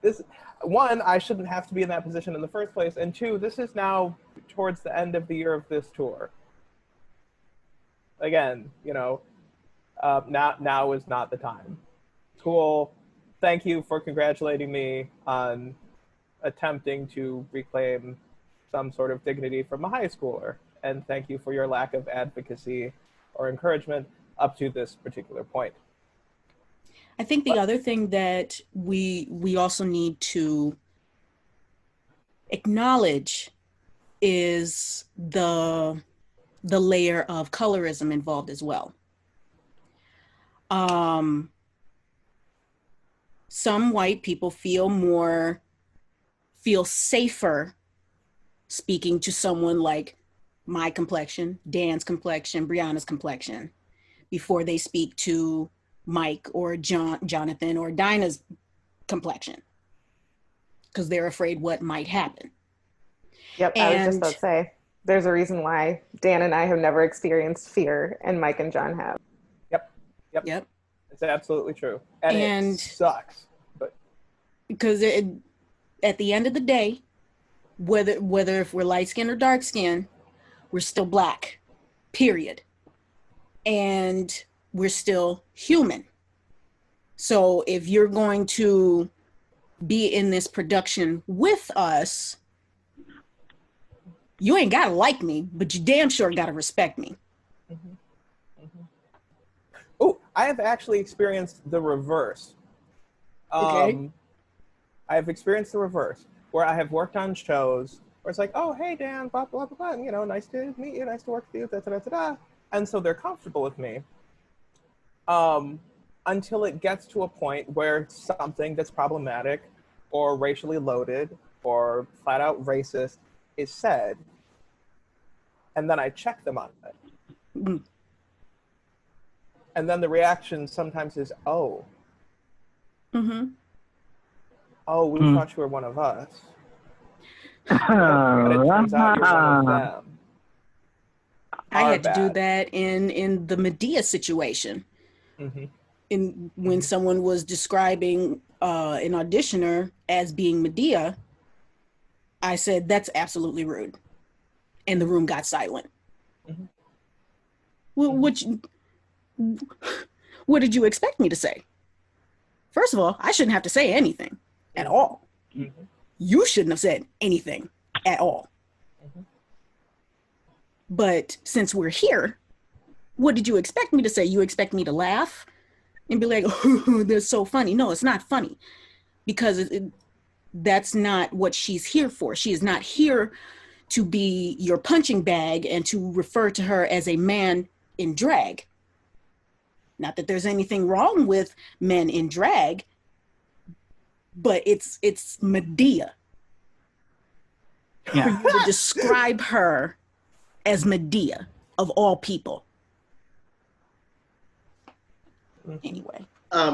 This, one, I shouldn't have to be in that position in the first place, and two, this is now towards the end of the year of this tour. Again, now is not the time. Cool. Thank you for congratulating me on attempting to reclaim some sort of dignity from a high schooler, and thank you for your lack of advocacy or encouragement up to this particular point. I think the other thing that we also need to acknowledge is the layer of colorism involved as well. Some white people feel safer speaking to someone like my complexion, Dan's complexion, Bryana's complexion, before they speak to Mike or Jonathan or Dinah's complexion, because they're afraid what might happen. Yep, I was just about to say, there's a reason why Dan and I have never experienced fear, and Mike and John have. Yep. It's absolutely true. And it sucks. But because at the end of the day, whether if we're light skinned or dark skinned, we're still Black, period. And we're still human. So if you're going to be in this production with us, you ain't gotta like me, but you damn sure gotta respect me. Oh, I have actually experienced the reverse. Okay. I've experienced the reverse, where I have worked on shows where it's like, "Oh, hey, Dan, blah, blah, blah, blah, nice to meet you, nice to work with you, da, da, da, da." And so they're comfortable with me. Until it gets to a point where something that's problematic or racially loaded or flat out racist is said, and then I check them on it. Mm-hmm. And then the reaction sometimes is, "Oh. Mm-hmm. Oh, we thought you were one of us." But it turns out you're one of them. I had to do that in the Medea situation. When someone was describing an auditioner as being Medea, I said, "That's absolutely rude." And the room got silent. Well, what did you expect me to say? First of all, I shouldn't have to say anything at all. You shouldn't have said anything at all. But since we're here, what did you expect me to say? You expect me to laugh and be like, "Oh, that's so funny." No, it's not funny, because that's not what she's here for. She is not here to be your punching bag and to refer to her as a man in drag. Not that there's anything wrong with men in drag, but it's Medea. For you to describe her as Medea of all people. Anyway.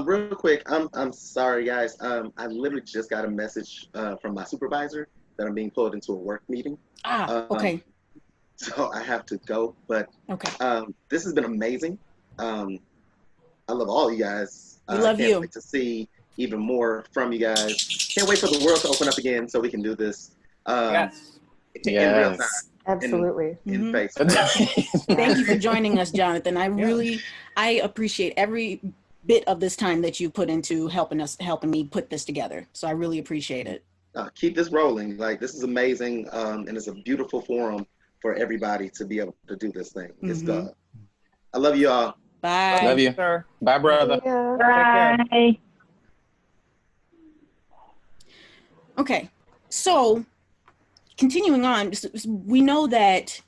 Real quick, I'm sorry guys. I literally just got a message from my supervisor that I'm being pulled into a work meeting. Okay. So I have to go, but okay. This has been amazing. I love all you guys. We love can't you. Wait to see even more from you guys. Can't wait for the world to open up again so we can do this. Yes. In real time. Absolutely. In face. Thank you for joining us, Jonathan. I appreciate every bit of this time that you put into helping me put this together. So I really appreciate it. Keep this rolling. Like, this is amazing, and it's a beautiful forum for everybody to be able to do this thing. It's I love you all. Bye. Love you. Sir. Bye, brother. Yeah. Take care. Bye. Okay, so continuing on, we know that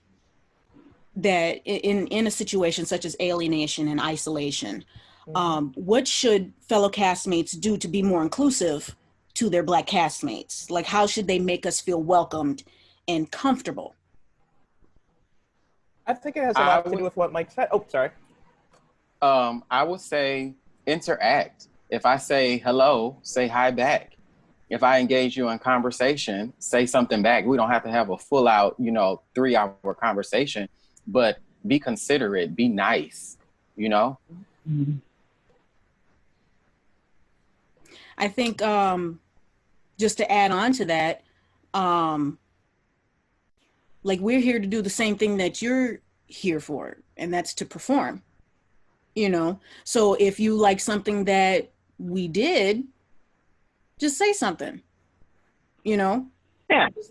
in a situation such as alienation and isolation, what should fellow castmates do to be more inclusive to their Black castmates? Like, how should they make us feel welcomed and comfortable? I think it has a lot to do with what Mike said. Oh, sorry. I would say interact. If I say hello, say hi back. If I engage you in conversation, say something back. We don't have to have a full out, 3-hour conversation, but be considerate, be nice, I think just to add on to that, like, we're here to do the same thing that you're here for, and that's to perform, So if you like something that we did, just say something, Yeah.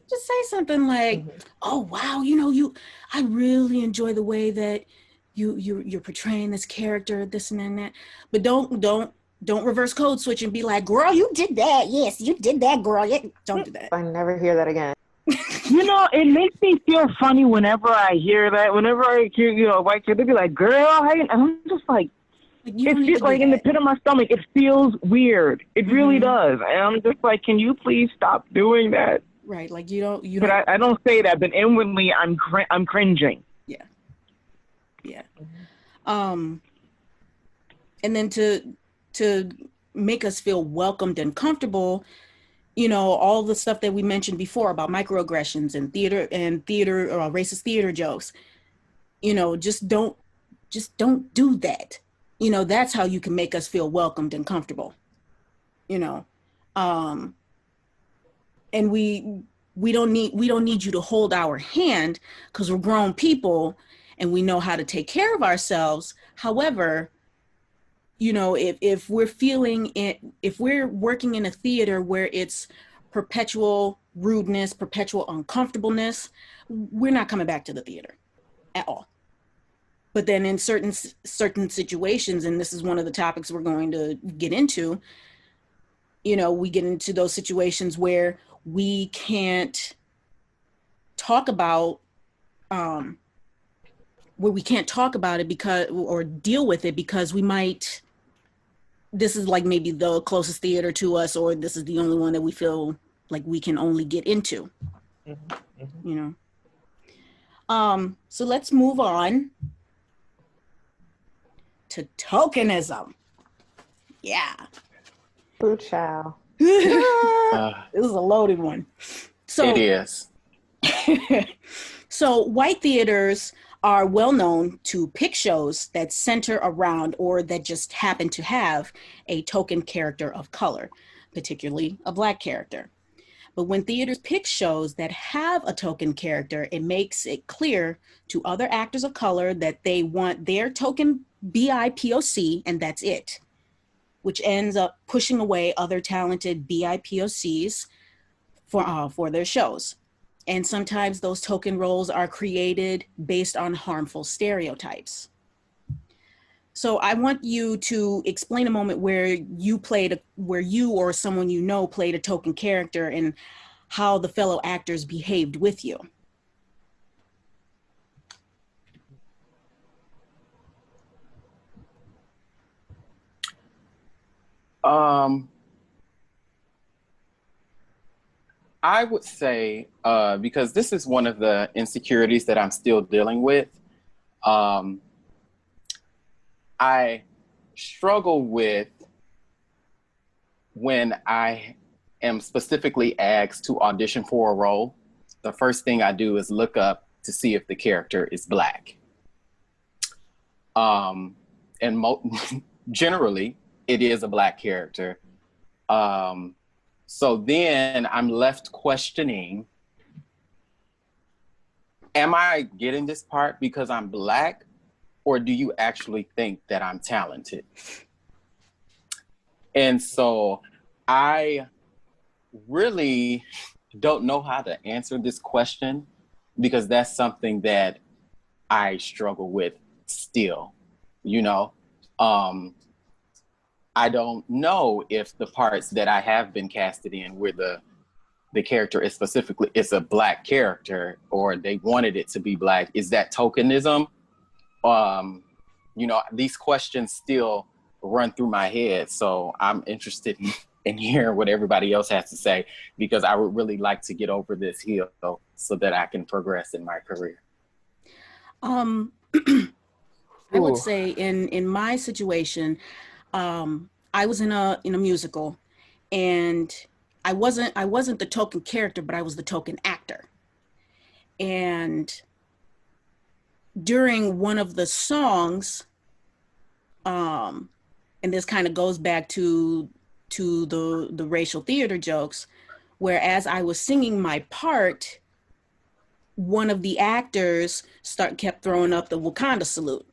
Just say something like, oh, wow, I really enjoy the way that you're portraying this character, this and that. But don't reverse code switch and be like, girl, you did that. Yes, you did that, girl. Yeah. Don't do that. I never hear that again. It makes me feel funny whenever I hear that. Whenever I hear, a white kid, they be like, girl, hey, and I'm just like, it feels like in the pit of my stomach, it feels weird. It really does. And I'm just like, can you please stop doing that? Right. Like, you don't. But I don't say that, but inwardly I'm cringing. Yeah. Yeah. And then to make us feel welcomed and comfortable, all the stuff that we mentioned before about microaggressions and theater or racist theater jokes, just don't do that. That's how you can make us feel welcomed and comfortable, and we don't need you to hold our hand, because we're grown people and we know how to take care of ourselves. However, if we're if we're working in a theater where it's perpetual rudeness, perpetual uncomfortableness, we're not coming back to the theater at all. But then in certain situations, and this is one of the topics we're going to get into, we get into those situations where we can't talk about it because, or deal with it because this is like maybe the closest theater to us, or this is the only one that we feel like we can only get into, So let's move on to tokenism. Yeah. Boo chow. This is a loaded one. So it is. So white theaters are well known to pick shows that center around or that just happen to have a token character of color, particularly a Black character. But when theaters pick shows that have a token character, it makes it clear to other actors of color that they want their token BIPOC, and that's it, which ends up pushing away other talented BIPOCs for their shows. And sometimes those token roles are created based on harmful stereotypes. So I want you to explain a moment where you or someone played a token character and how the fellow actors behaved with you. I would say, because this is one of the insecurities that I'm still dealing with, I struggle with when I am specifically asked to audition for a role. The first thing I do is look up to see if the character is Black. And generally, it is a Black character. So then I'm left questioning, am I getting this part because I'm Black, or do you actually think that I'm talented? And so I really don't know how to answer this question, because that's something that I struggle with still. you know. I don't know if the parts that I have been casted in where the character is specifically, it's a Black character, or they wanted it to be Black. Is that tokenism? You know, these questions still run through my head. So I'm interested in hearing what everybody else has to say, because I would really like to get over this hill so that I can progress in my career. I would say in my situation, I was in a musical, and I wasn't the token character, but I was the token actor. And during one of the songs, and this kind of goes back to the racial theater jokes, where as I was singing my part, one of the actors kept throwing up the Wakanda salute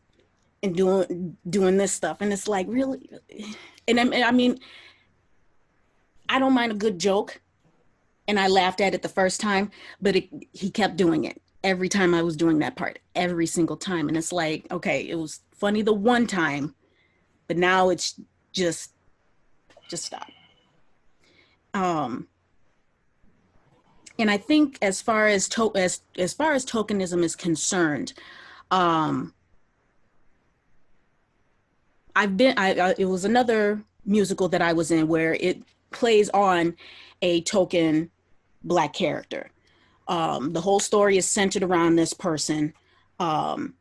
and doing this stuff, and it's like, really. And I mean, I don't mind a good joke, and I laughed at it the first time, but he kept doing it every time I was doing that part, every single time. And it's like, okay, it was funny the one time, but now it's just stop. And I think as far as tokenism is concerned, it was another musical that I was in where it plays on a token Black character. The whole story is centered around this person. And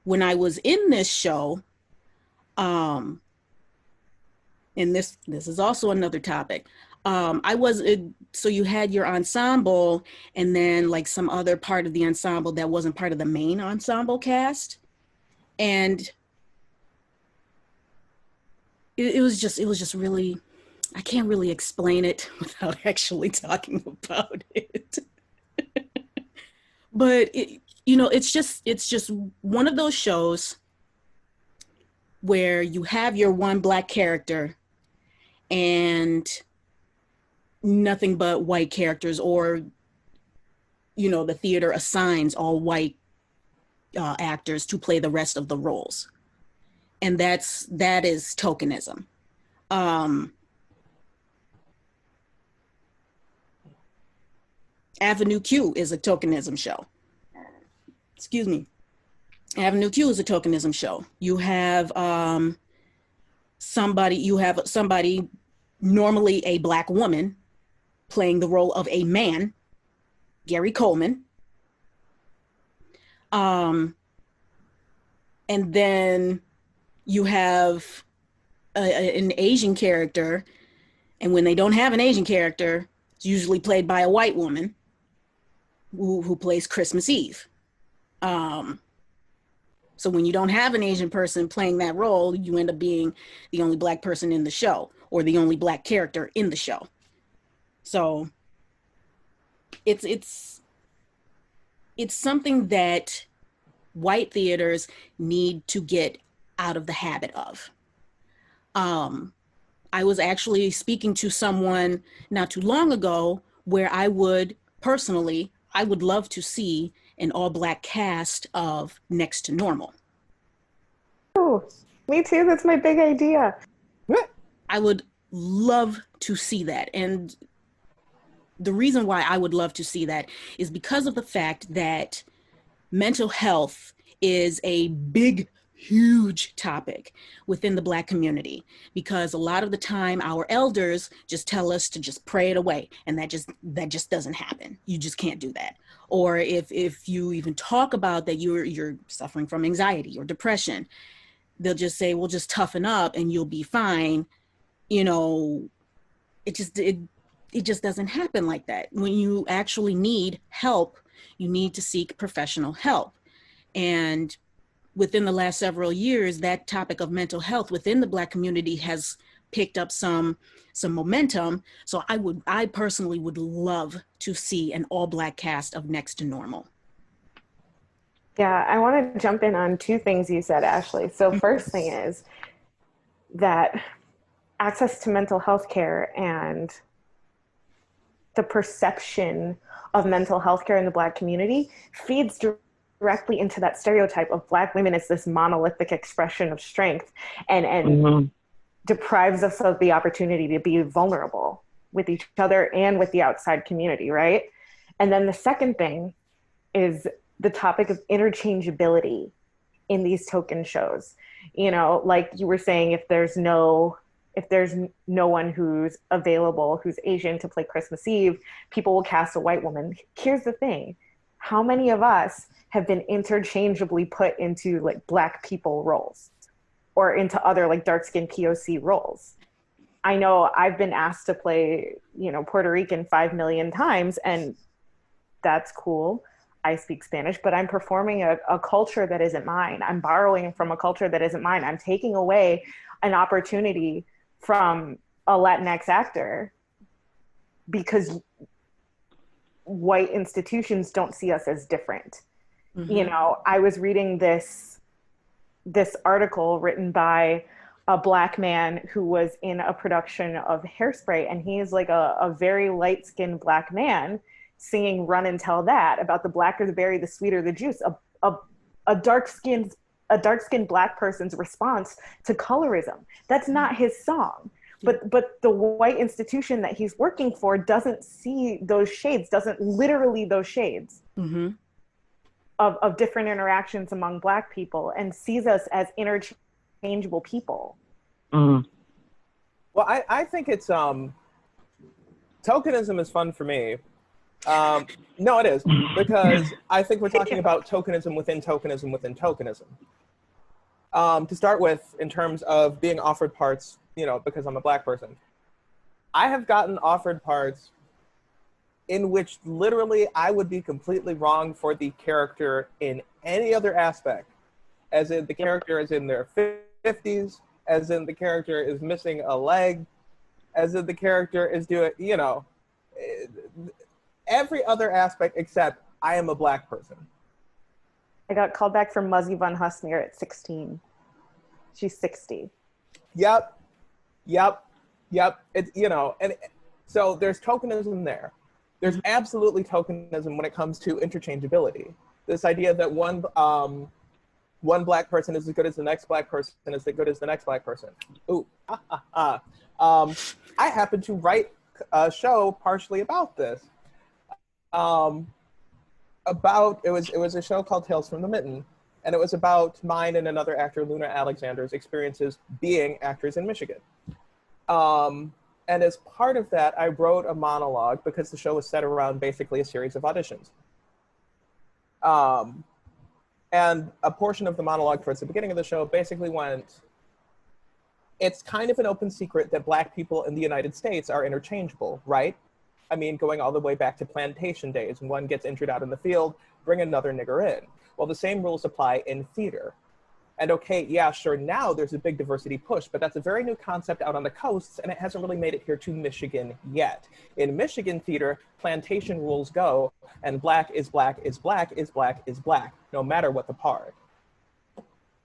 when I was in this show, and this is also another topic. So you had your ensemble, and then like some other part of the ensemble that wasn't part of the main ensemble cast. And it was just really, I can't really explain it without actually talking about it. But it's just one of those shows where you have your one Black character and nothing but white characters, or the theater assigns all white actors to play the rest of the roles, and that is tokenism. Avenue Q is a tokenism show. Excuse me. Avenue Q is a tokenism show. You have somebody, normally a Black woman, playing the role of a man, Gary Coleman. And then you have an Asian character, and when they don't have an Asian character, it's usually played by a white woman who plays Christmas Eve. So when you don't have an Asian person playing that role, you end up being the only Black person in the show, or the only Black character in the show. So it's something that white theaters need to get out of the habit of. I was actually speaking to someone not too long ago where I would love to see an all-Black cast of Next to Normal. Oh, me too. That's my big idea. I would love to see that. And the reason why I would love to see that is because of the fact that mental health is a big, huge topic within the Black community, because a lot of the time our elders just tell us to just pray it away, and that just doesn't happen. You just can't do that. Or if you even talk about that you're suffering from anxiety or depression, they'll just say, well, just toughen up and you'll be fine. It just doesn't happen like that. When you actually need help, you need to seek professional help. And within the last several years, that topic of mental health within the Black community has picked up some momentum. So I personally would love to see an all-Black cast of Next to Normal. Yeah, I want to jump in on two things you said, Ashley. So first thing is that access to mental health care and the perception of mental health care in the Black community feeds directly into that stereotype of Black women as this monolithic expression of strength, and deprives us of the opportunity to be vulnerable with each other and with the outside community, right? And then the second thing is the topic of interchangeability in these token shows. You know, like you were saying, if there's no one who's available who's Asian to play Christmas Eve, people will cast a white woman. Here's the thing. How many of us have been interchangeably put into like Black people roles or into other like dark-skinned POC roles? I know I've been asked to play, you know, Puerto Rican 5 million times, and that's cool. I speak Spanish, but I'm performing a culture that isn't mine. I'm borrowing from a culture that isn't mine. I'm taking away an opportunity from a Latinx actor because white institutions don't see us as different. You know, I was reading this article written by a Black man who was in a production of Hairspray, and he is like a very light-skinned Black man singing Run and Tell That about the blacker the berry, the sweeter the juice, a dark-skinned Black person's response to colorism. That's not his song. But the white institution that he's working for doesn't see those shades, doesn't literally those shades of different interactions among Black people, and sees us as interchangeable people. Well, I think it's tokenism is fun for me. No, it is, because I think we're talking about tokenism within tokenism within tokenism. To start with, in terms of being offered parts, you know, because I'm a Black person, I have gotten offered parts in which literally I would be completely wrong for the character in any other aspect, as in the character is in their 50s, as in the character is missing a leg, as in the character is doing, you know, every other aspect except I am a Black person. I got called back from Muzzy Von Husnier at 16. She's 60. Yep. It's, you know, and so there's tokenism there. There's absolutely tokenism when it comes to interchangeability. This idea that one Black person is as good as the next Black person is as good as the next Black person. Ooh, I happen to write a show partially about this. It was a show called Tales from the Mitten, and it was about mine and another actor, Luna Alexander's, experiences being actors in Michigan. And as part of that, I wrote a monologue because the show was set around basically a series of auditions. And a portion of the monologue towards the beginning of the show basically went, it's kind of an open secret that Black people in the United States are interchangeable, right? I mean, going all the way back to plantation days, when one gets injured out in the field, bring another nigger in. Well, the same rules apply in theater. And okay, yeah, sure, now there's a big diversity push, but that's a very new concept out on the coasts, and it hasn't really made it here to Michigan yet. In Michigan theater, plantation rules go, and Black is Black is Black is Black is Black, no matter what the part.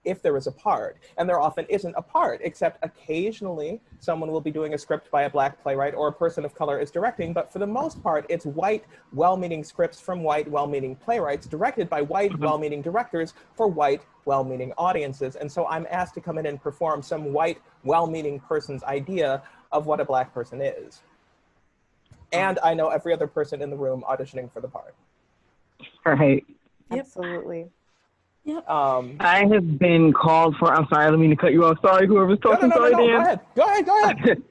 If there is a part, and there often isn't a part, except occasionally someone will be doing a script by a Black playwright or a person of color is directing, but for the most part, it's white, well-meaning scripts from white, well-meaning playwrights directed by white, well-meaning directors for white, well-meaning audiences. And so I'm asked to come in and perform some white, well-meaning person's idea of what a Black person is. And I know every other person in the room auditioning for the part. Right. Absolutely. Yep. I have been called for, I'm sorry, I don't mean to cut you off. Sorry, whoever's talking. No, sorry, Dan. Go ahead.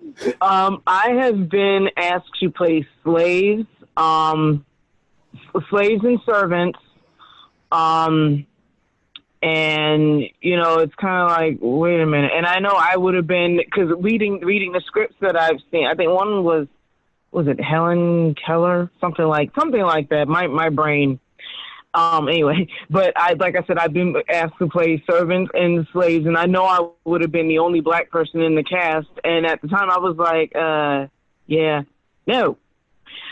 I have been asked to play slaves, slaves and servants. And, you know, it's kind of like, wait a minute. And I know I would have been, because reading the scripts that I've seen, I think one was it Helen Keller? Something like that. My brain. Anyway, but like I said, I've been asked to play servants and slaves, and I know I would have been the only Black person in the cast. And at the time I was like, yeah, no.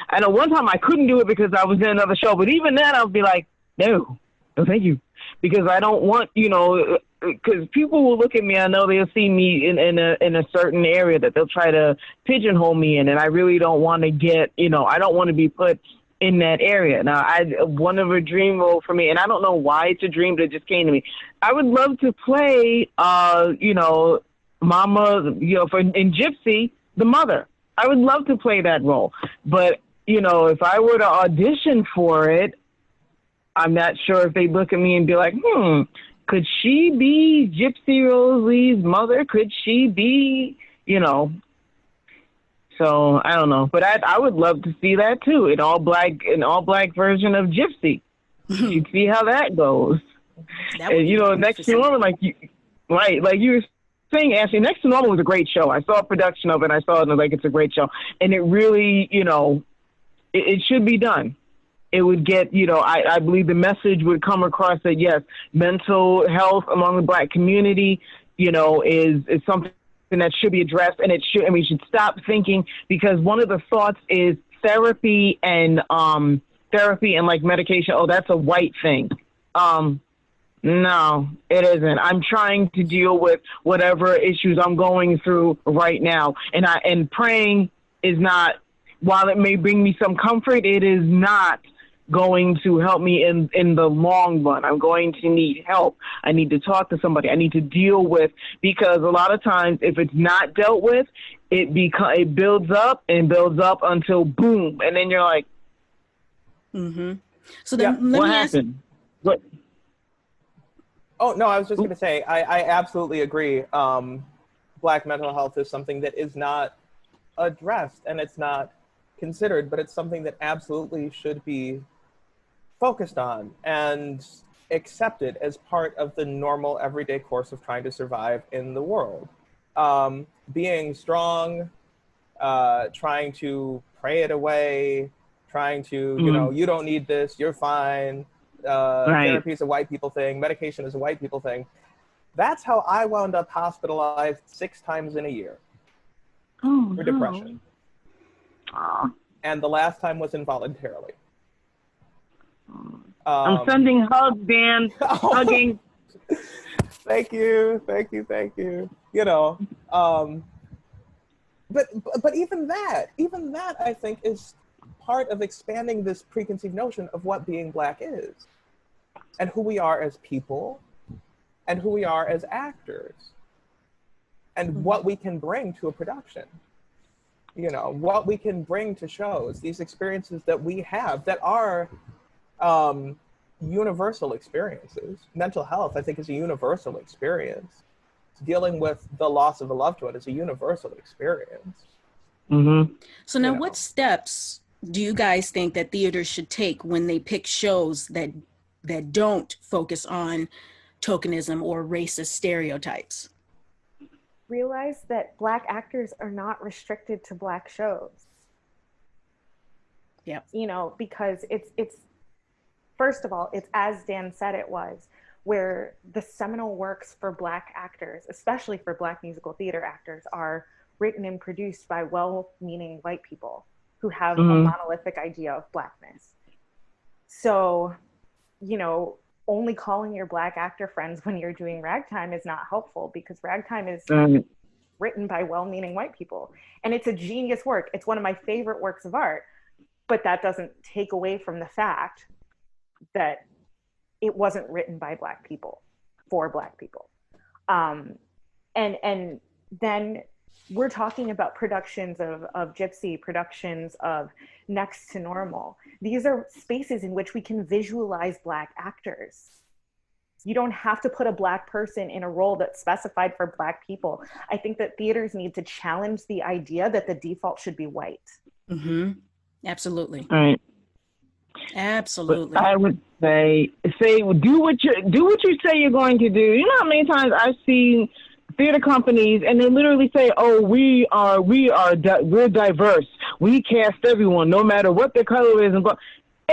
I know one time I couldn't do it because I was in another show, but even then I would be like, no, thank you. Because I don't want, you know, because people will look at me, I know they'll see me in a certain area that they'll try to pigeonhole me in, and I really don't want to get, you know, I don't want to be put in that area. Now, one of a dream role for me, and I don't know why it's a dream, but it just came to me. I would love to play, Mama, in Gypsy, the mother. I would love to play that role. But, if I were to audition for it, I'm not sure if they'd look at me and be like, could she be Gypsy Rosie's mother? Could she be, So I don't know, but I would love to see that too, an all black version of Gypsy. You'd see how that goes. And, Next to Normal, like you were saying, Ashley, Next to Normal was a great show. I saw a production of it. I saw it and I was like, it's a great show, and it really, it should be done. It would get, I believe the message would come across that yes, mental health among the Black community, is something that should be addressed, and we should stop thinking, because one of the thoughts is therapy and like medication. Oh, that's a white thing. No, it isn't. I'm trying to deal with whatever issues I'm going through right now, and praying is not, while it may bring me some comfort, it is not going to help me in the long run. I'm going to need help. I need to talk to somebody. I need to deal with, because a lot of times if it's not dealt with, it builds up and builds up until boom, and then you're like, So then what happened? What? Oh no, I was just going to say I absolutely agree. Black mental health is something that is not addressed and it's not considered, but it's something that absolutely should be focused on and accepted as part of the normal everyday course of trying to survive in the world. Being strong, trying to pray it away, trying to, you don't need this, you're fine. Therapy is a white people thing, medication is a white people thing. That's how I wound up hospitalized 6 times in a year for depression. And the last time was involuntarily. I'm sending hugs, Dan. Hugging. Thank you. But even that I think is part of expanding this preconceived notion of what being Black is, and who we are as people, and who we are as actors, and what we can bring to a production. What we can bring to shows, these experiences that we have that are universal experiences. Mental health, I think, is a universal experience. Dealing with the loss of a loved one is a universal experience. So now what steps do you guys think that theaters should take when they pick shows that don't focus on tokenism or racist stereotypes? Realize that Black actors are not restricted to Black shows. Yeah. Because it's first of all, it's as Dan said it was, where the seminal works for Black actors, especially for Black musical theater actors, are written and produced by well-meaning white people who have a monolithic idea of Blackness. So, only calling your Black actor friends when you're doing Ragtime is not helpful, because Ragtime is written by well-meaning white people. And it's a genius work. It's one of my favorite works of art, but that doesn't take away from the fact that it wasn't written by Black people for Black people. And then we're talking about productions of Gypsy, productions of Next to Normal. These are spaces in which we can visualize Black actors. You don't have to put a Black person in a role that's specified for Black people. I think that theaters need to challenge the idea that the default should be white. Absolutely. All right. Absolutely. But I would say do what you say you're going to do. You know how many times I've seen theater companies and they literally say, "Oh, we're diverse. We cast everyone, no matter what their color is," and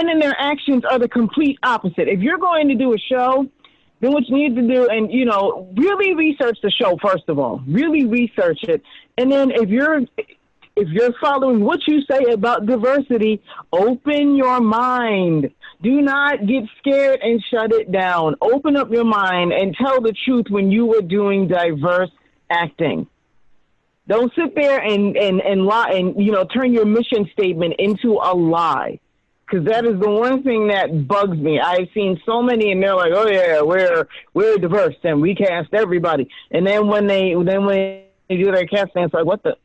then their actions are the complete opposite. If you're going to do a show, then what you need to do, and really research the show first of all. Really research it, and then if you're following what you say about diversity, open your mind. Do not get scared and shut it down. Open up your mind and tell the truth when you are doing diverse acting. Don't sit there and lie and turn your mission statement into a lie. Because that is the one thing that bugs me. I've seen so many, and they're like, "Oh yeah, we're diverse and we cast everybody." And then when they do their casting, it's like, "What the?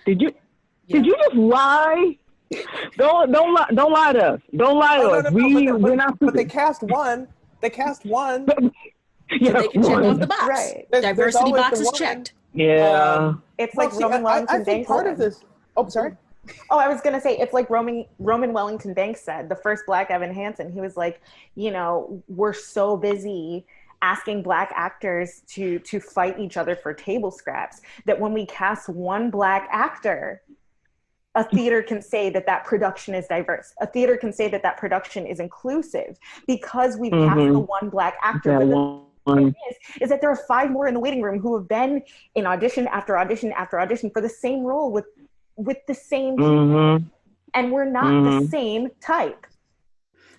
Did you just lie? Don't lie to us. Don't lie to us. We're not. But they cast one. They cast one. Yeah, so they can check off the box. Right. Diversity box is checked. Yeah. It's like Roman Wellington Banks part said. of this. Oh, sorry. Oh, I was going to say, it's like Roman Wellington Banks said, the first Black Evan Hansen. He was like, you know, we're so busy asking Black actors to fight each other for table scraps that when we cast one Black actor, a theater can say that production is diverse. A theater can say that production is inclusive because we've cast the one Black actor. But the thing is that there are 5 more in the waiting room who have been in audition after audition after audition for the same role with the same people, and we're not the same type.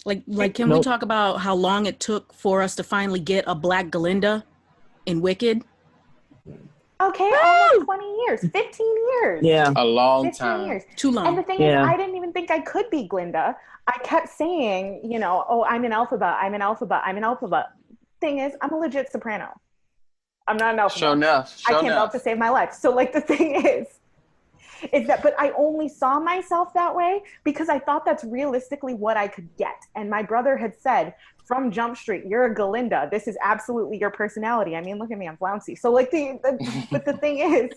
Like, can we talk about how long it took for us to finally get a Black Glinda in Wicked? Okay, almost 20 years, 15 years. Yeah, a long time. Years. Too long. And the thing is, I didn't even think I could be Glinda. I kept saying, you know, oh, I'm an Elphaba, I'm an Elphaba, I'm an Elphaba. Thing is, I'm a legit soprano. I'm not an Elphaba. Sure enough. I can't help to save my life. So, like, the thing is that, but I only saw myself that way because I thought that's realistically what I could get. And my brother had said, from Jump Street, you're a Galinda. This is absolutely your personality. I mean, look at me, I'm flouncy. So like but the thing is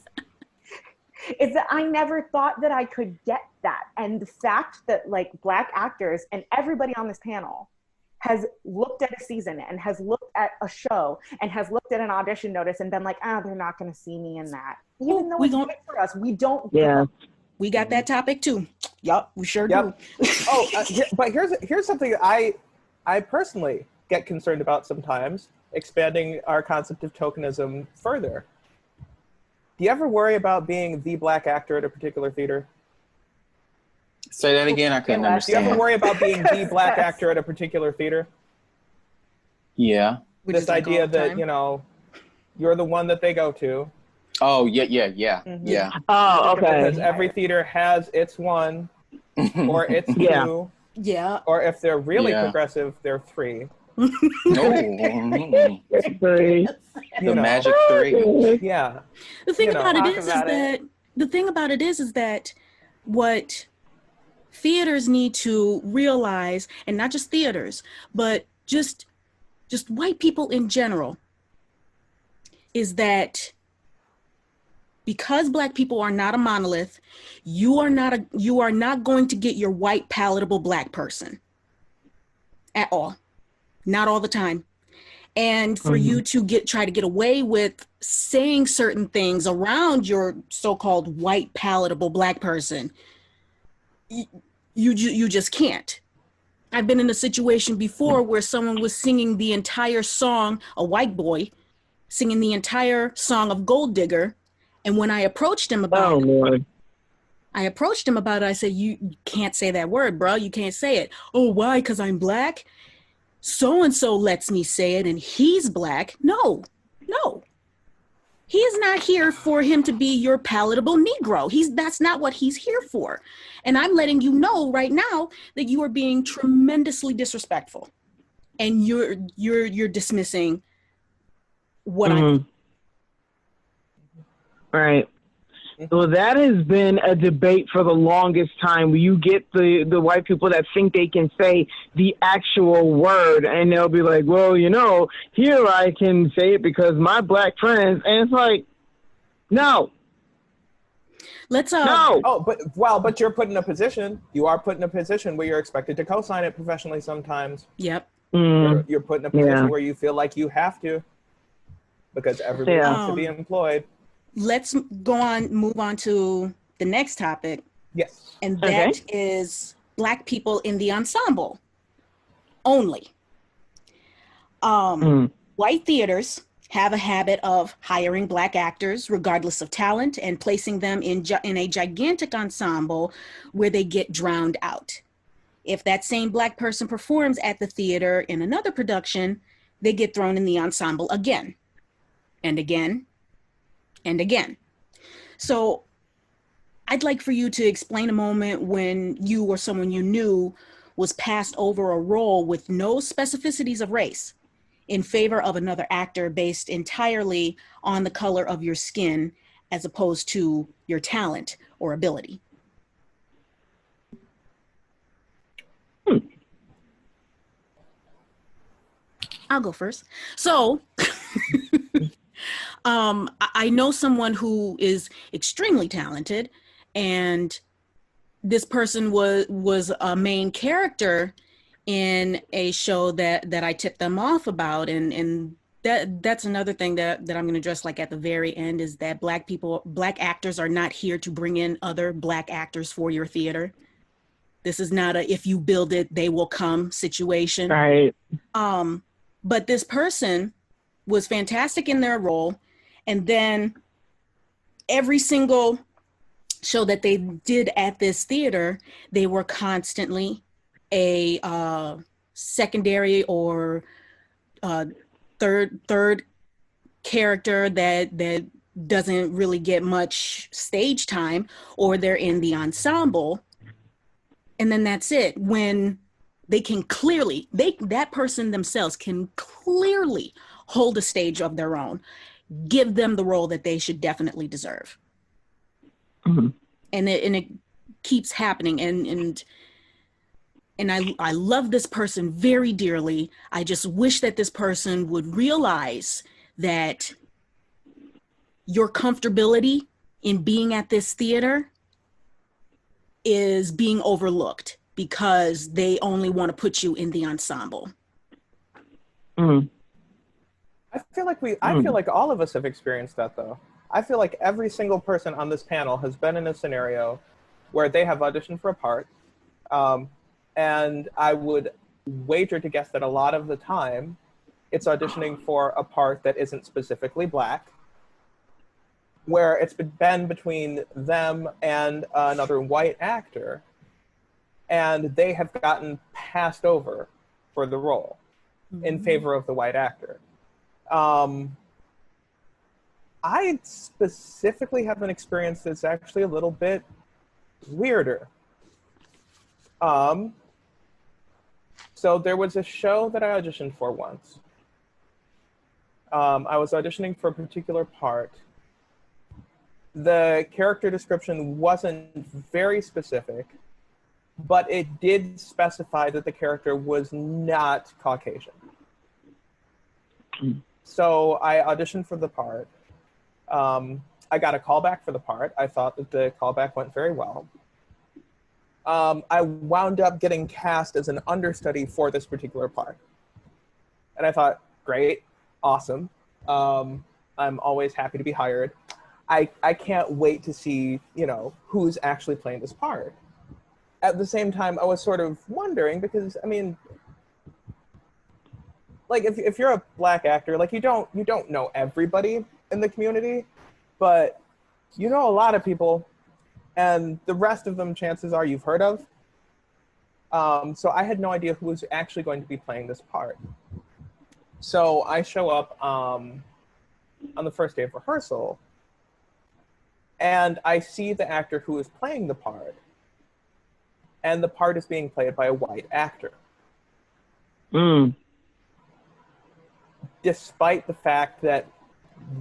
that I never thought that I could get that. And the fact that like Black actors and everybody on this panel has looked at a season and has looked at a show and has looked at an audition notice and been like, they're not going to see me in that. Even though it's good for us, we don't. Yeah. We got that topic too. Yup, we sure do. But here's something I personally get concerned about sometimes, expanding our concept of tokenism further. Do you ever worry about being the Black actor at a particular theater? Say that again, I couldn't understand. Do you ever worry about being the Black actor at a particular theater? Yeah. This idea that, you know, you're the one that they go to. Oh, yeah. Oh, okay. Because every theater has its one, or its two. Yeah. Or if they're really progressive, they're 3. The magic 3. Yeah. The thing about it is that what theaters need to realize, and not just theaters, but just white people in general, is that because Black people are not a monolith, you are not going to get your white palatable Black person at all. Not all the time. And for you to try to get away with saying certain things around your so-called white palatable Black person, you just can't. I've been in a situation before where someone was singing the entire song, a white boy, singing the entire song of Gold Digger. And when I approached him about it, I said, you can't say that word, bro. You can't say it. Oh, why? Because I'm Black? So-and-so lets me say it and he's Black. No. He is not here for him to be your palatable Negro. That's not what he's here for. And I'm letting you know right now that you are being tremendously disrespectful. And you're dismissing what I'm. Right. Well, that has been a debate for the longest time. You get the white people that think they can say the actual word, and they'll be like, well, you know, here I can say it because my Black friends, and it's like, no. Let's no. Oh, but you're put in a position. You are put in a position where you're expected to co-sign it professionally sometimes. Yep. You're put in a position where you feel like you have to, because everybody wants to be employed. Let's move on to the next topic. Yes. And that is Black people in the ensemble only. White theaters have a habit of hiring Black actors regardless of talent and placing them in a gigantic ensemble where they get drowned out. If that same Black person performs at the theater in another production, they get thrown in the ensemble again and again and again. So I'd like for you to explain a moment when you or someone you knew was passed over a role with no specificities of race in favor of another actor based entirely on the color of your skin as opposed to your talent or ability. I'll go first. So I know someone who is extremely talented, and this person was a main character in a show that I tipped them off about, and that's another thing that I'm going to address, like at the very end, is that Black actors are not here to bring in other Black actors for your theater. This is not a if you build it they will come situation. Right. But this person was fantastic in their role, and then every single show that they did at this theater, they were constantly a secondary or third character that doesn't really get much stage time, or they're in the ensemble, and then that's it. When they can clearly, that person themselves can clearly hold a stage of their own, give them the role that they should definitely deserve. Mm-hmm. And it keeps happening. And I love this person very dearly. I just wish that this person would realize that your comfortability in being at this theater is being overlooked because they only want to put you in the ensemble. Mm. I feel like all of us have experienced that, though. I feel like every single person on this panel has been in a scenario where they have auditioned for a part, and I would wager to guess that a lot of the time it's auditioning for a part that isn't specifically Black, where it's been between them and another white actor, and they have gotten passed over for the role in favor of the white actor. I specifically have an experience that's actually a little bit weirder. So there was a show that I auditioned for once. I was auditioning for a particular part. The character description wasn't very specific, but it did specify that the character was not Caucasian. So I auditioned for the part. I got a callback for the part. I thought that the callback went very well. I wound up getting cast as an understudy for this particular part. And I thought, great, awesome. I'm always happy to be hired. I can't wait to see, who's actually playing this part. At the same time, I was sort of wondering because, I mean, like if you're a Black actor, like you don't know everybody in the community, but you know a lot of people, and the rest of them, chances are you've heard of. So I had no idea who was actually going to be playing this part. So I show up on the first day of rehearsal, and I see the actor who is playing the part, and the part is being played by a white actor. Despite the fact that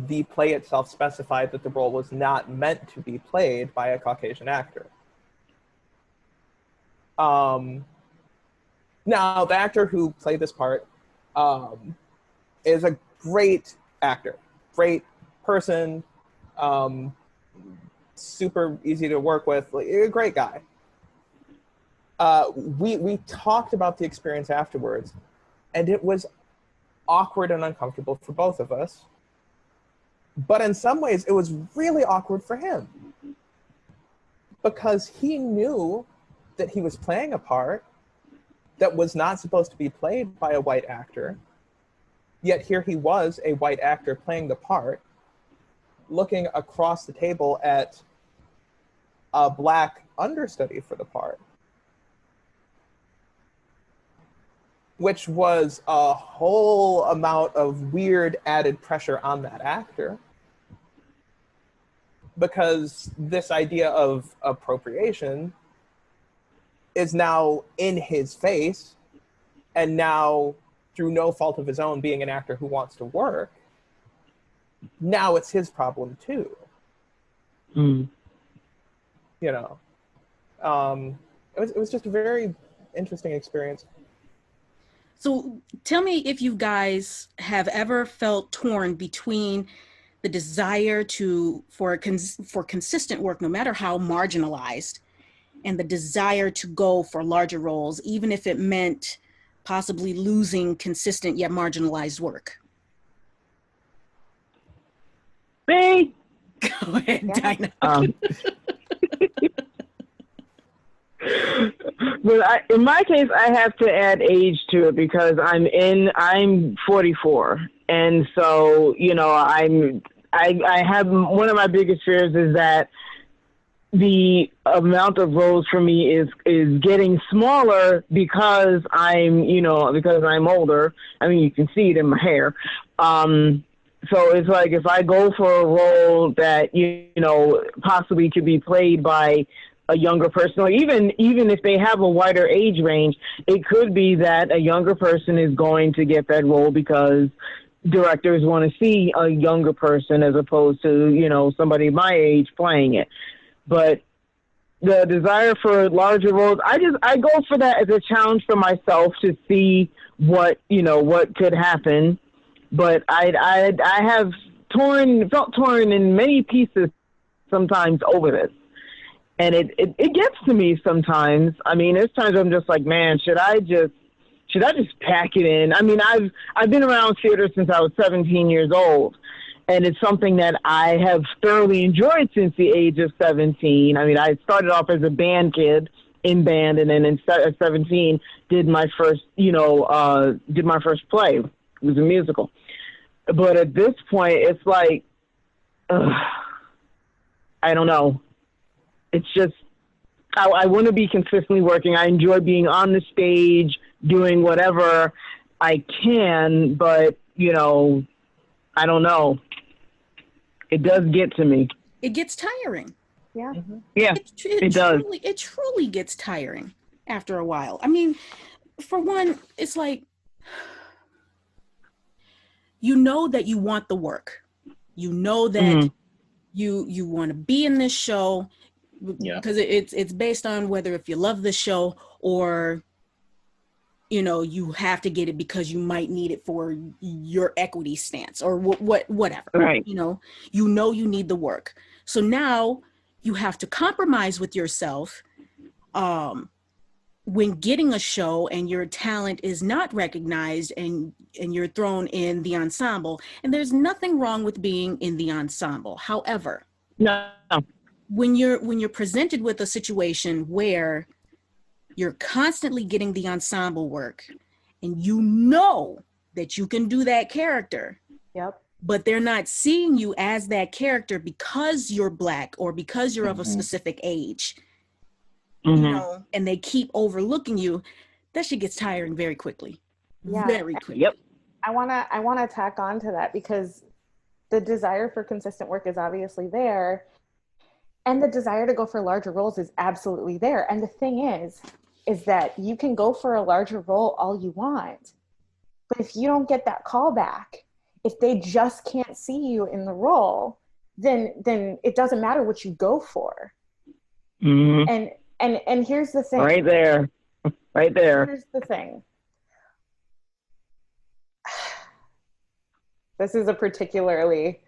the play itself specified that the role was not meant to be played by a Caucasian actor. Now, the actor who played this part is a great actor, great person, super easy to work with, like, a great guy. We talked about the experience afterwards, and it was awkward and uncomfortable for both of us. But in some ways, it was really awkward for him because he knew that he was playing a part that was not supposed to be played by a white actor. Yet here he was, a white actor playing the part, looking across the table at a Black understudy for the part, which was a whole amount of weird added pressure on that actor. because this idea of appropriation is now in his face, and now through no fault of his own, being an actor who wants to work, now it's his problem too. You know, it was just a very interesting experience. So tell me if you guys have ever felt torn between the desire for consistent work, no matter how marginalized, and the desire to go for larger roles, even if it meant possibly losing consistent yet marginalized work. Me? Go ahead, Dinah. But in my case, I have to add age to it because I'm 44, and so you know I have one of my biggest fears is that the amount of roles for me is getting smaller because I'm older. I mean, you can see it in my hair. So it's like if I go for a role that you know possibly could be played by a younger person, or even if they have a wider age range, it could be that a younger person is going to get that role because directors want to see a younger person as opposed to, you know, somebody my age playing it. But the desire for larger roles, I go for that as a challenge for myself to see what could happen. But I have felt torn in many pieces sometimes over this. And it gets to me sometimes. I mean, there's times I'm just like, man, should I just pack it in? I mean, I've been around theater since I was 17 years old, and it's something that I have thoroughly enjoyed since the age of 17. I mean, I started off as a band kid in band, and then at 17 did my first play. It was a musical. But at this point, it's like, I don't know. It's just, I want to be consistently working. I enjoy being on the stage, doing whatever I can, but, you know, I don't know. It does get to me. It gets tiring. Yeah. Yeah, it does. It truly gets tiring after a while. I mean, for one, it's like, you know that you want the work. You know that you want to be in this show. Yeah. Because it's based on whether if you love the show or, you know, you have to get it because you might need it for your equity stance or whatever. Right. You know you need the work. So now you have to compromise with yourself when getting a show and your talent is not recognized and you're thrown in the ensemble. And there's nothing wrong with being in the ensemble. However, no. When you're presented with a situation where you're constantly getting the ensemble work and you know that you can do that character, yep, but they're not seeing you as that character because you're Black or because you're of a specific age, you know, and they keep overlooking you, that shit gets tiring very quickly. Yeah. Very quickly. Yep. I wanna tack on to that because the desire for consistent work is obviously there. And the desire to go for larger roles is absolutely there. And the thing is that you can go for a larger role all you want. But if you don't get that call back, if they just can't see you in the role, then it doesn't matter what you go for. And here's the thing. Right there. Here's the thing. This is a particularly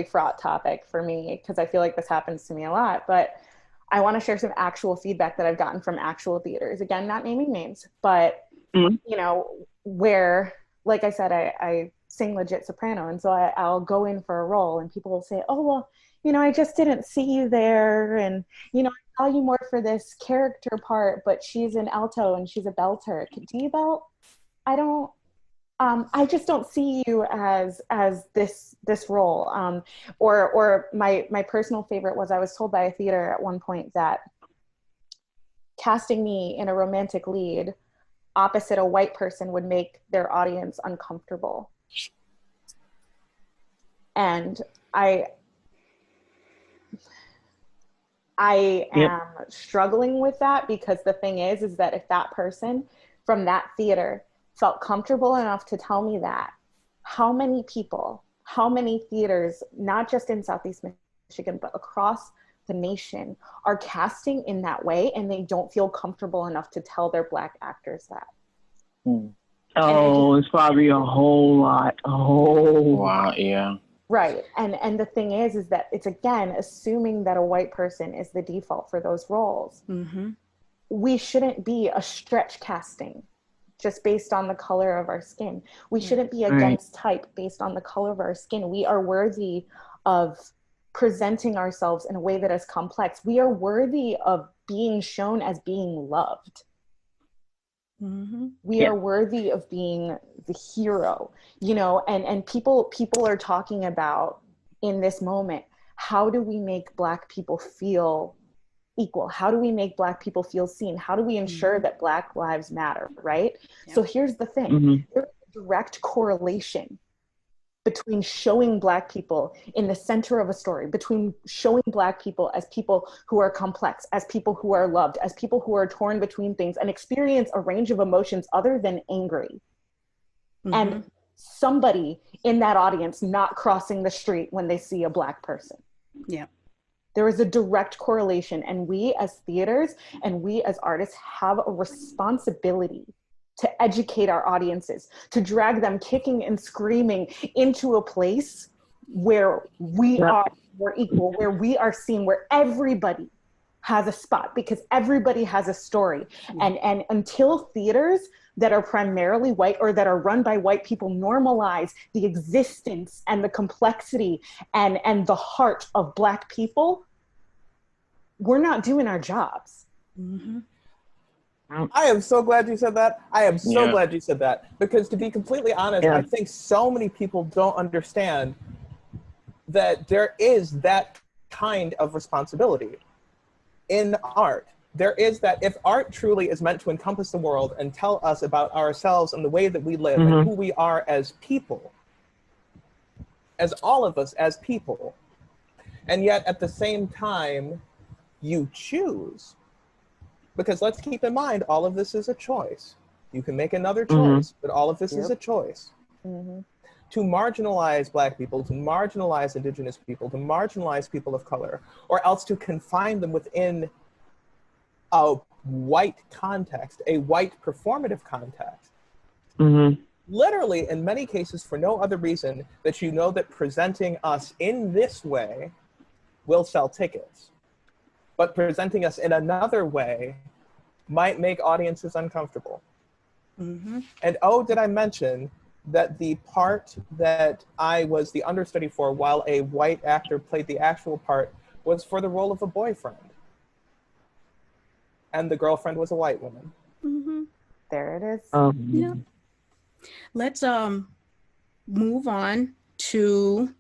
fraught topic for me because I feel like this happens to me a lot, but I want to share some actual feedback that I've gotten from actual theaters. Again, not naming names, but you know, where, like I said, I sing legit soprano. And so I'll go in for a role and people will say, oh, well, you know, I just didn't see you there. And, you know, I saw you more for this character part, but she's an alto and she's a belter. Do you belt? I just don't see you as this role. Or my personal favorite was I was told by a theater at one point that casting me in a romantic lead opposite a white person would make their audience uncomfortable. And I am struggling with that, because the thing is that if that person from that theater felt comfortable enough to tell me that, how many people, how many theaters, not just in Southeast Michigan, but across the nation, are casting in that way, and they don't feel comfortable enough to tell their Black actors that? Oh, it's probably a whole lot. Wow, yeah. Right. And the thing is that it's, again, assuming that a white person is the default for those roles. Mm-hmm. We shouldn't be a stretch casting just based on the color of our skin. We shouldn't be against type based on the color of our skin. We are worthy of presenting ourselves in a way that is complex. We are worthy of being shown as being loved. Mm-hmm. We are worthy of being the hero, you know, and people are talking about in this moment, how do we make Black people feel equal? How do we make Black people feel seen? How do we ensure that Black lives matter, right? Yeah. So here's the thing. There's a direct correlation between showing Black people in the center of a story, between showing Black people as people who are complex, as people who are loved, as people who are torn between things and experience a range of emotions other than angry. And somebody in that audience not crossing the street when they see a Black person. Yeah. There is a direct correlation, and we as theaters and we as artists have a responsibility to educate our audiences, to drag them kicking and screaming into a place where we're equal, where we are seen, where everybody has a spot, because everybody has a story. And until theaters that are primarily white or that are run by white people normalize the existence and the complexity and the heart of Black people, we're not doing our jobs. I am so glad you said that. I am so glad you said that, because to be completely honest, I think so many people don't understand that there is that kind of responsibility in art. There is that, if art truly is meant to encompass the world and tell us about ourselves and the way that we live and who we are as people, as all of us as people, and yet at the same time, you choose. Because let's keep in mind, all of this is a choice. You can make another choice, but all of this is a choice. To marginalize Black people, to marginalize Indigenous people, to marginalize people of color, or else to confine them within a white context, a white performative context. Literally, in many cases, for no other reason that you know that presenting us in this way will sell tickets. But presenting us in another way might make audiences uncomfortable. And oh, did I mention that the part that I was the understudy for while a white actor played the actual part was for the role of a boyfriend. And the girlfriend was a white woman. There it is. Let's move on to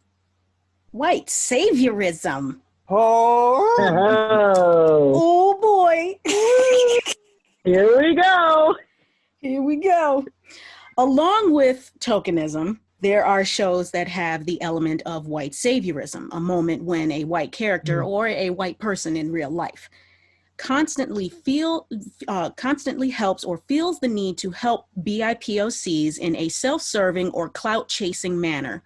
white saviorism. Oh boy. Here we go. Here we go. Along with tokenism, there are shows that have the element of white saviorism, a moment when a white character or a white person in real life constantly helps or feels the need to help BIPOCs in a self-serving or clout-chasing manner,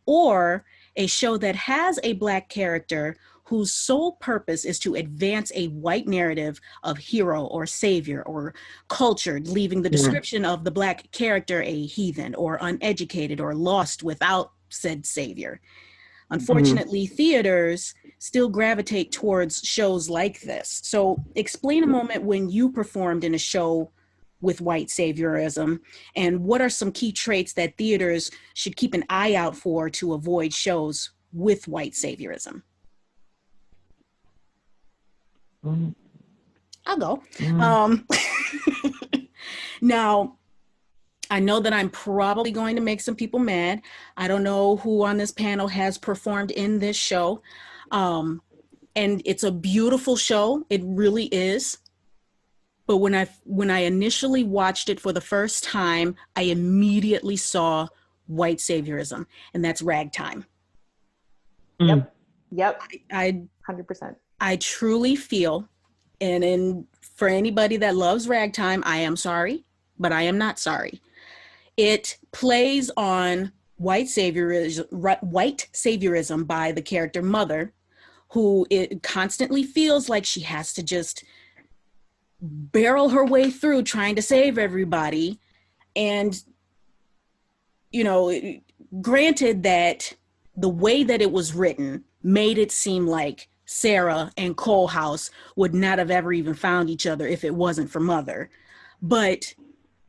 or a show that has a Black character whose sole purpose is to advance a white narrative of hero or savior or cultured, leaving the description of the Black character a heathen or uneducated or lost without said savior. Unfortunately, theaters still gravitate towards shows like this. So explain a moment when you performed in a show with white saviorism, and what are some key traits that theaters should keep an eye out for to avoid shows with white saviorism? I'll go. Now, I know that I'm probably going to make some people mad. I don't know who on this panel has performed in this show. And it's a beautiful show. It really is. But when I initially watched it for the first time, I immediately saw white saviorism, and that's Ragtime. Yep. I 100%. I truly feel, and for anybody that loves ragtime, I am sorry, but I am not sorry. It plays on white saviorism by the character Mother, who it constantly feels like she has to just barrel her way through trying to save everybody. And, you know, granted that the way that it was written made it seem like Sarah and Coalhouse would not have ever even found each other if it wasn't for Mother. But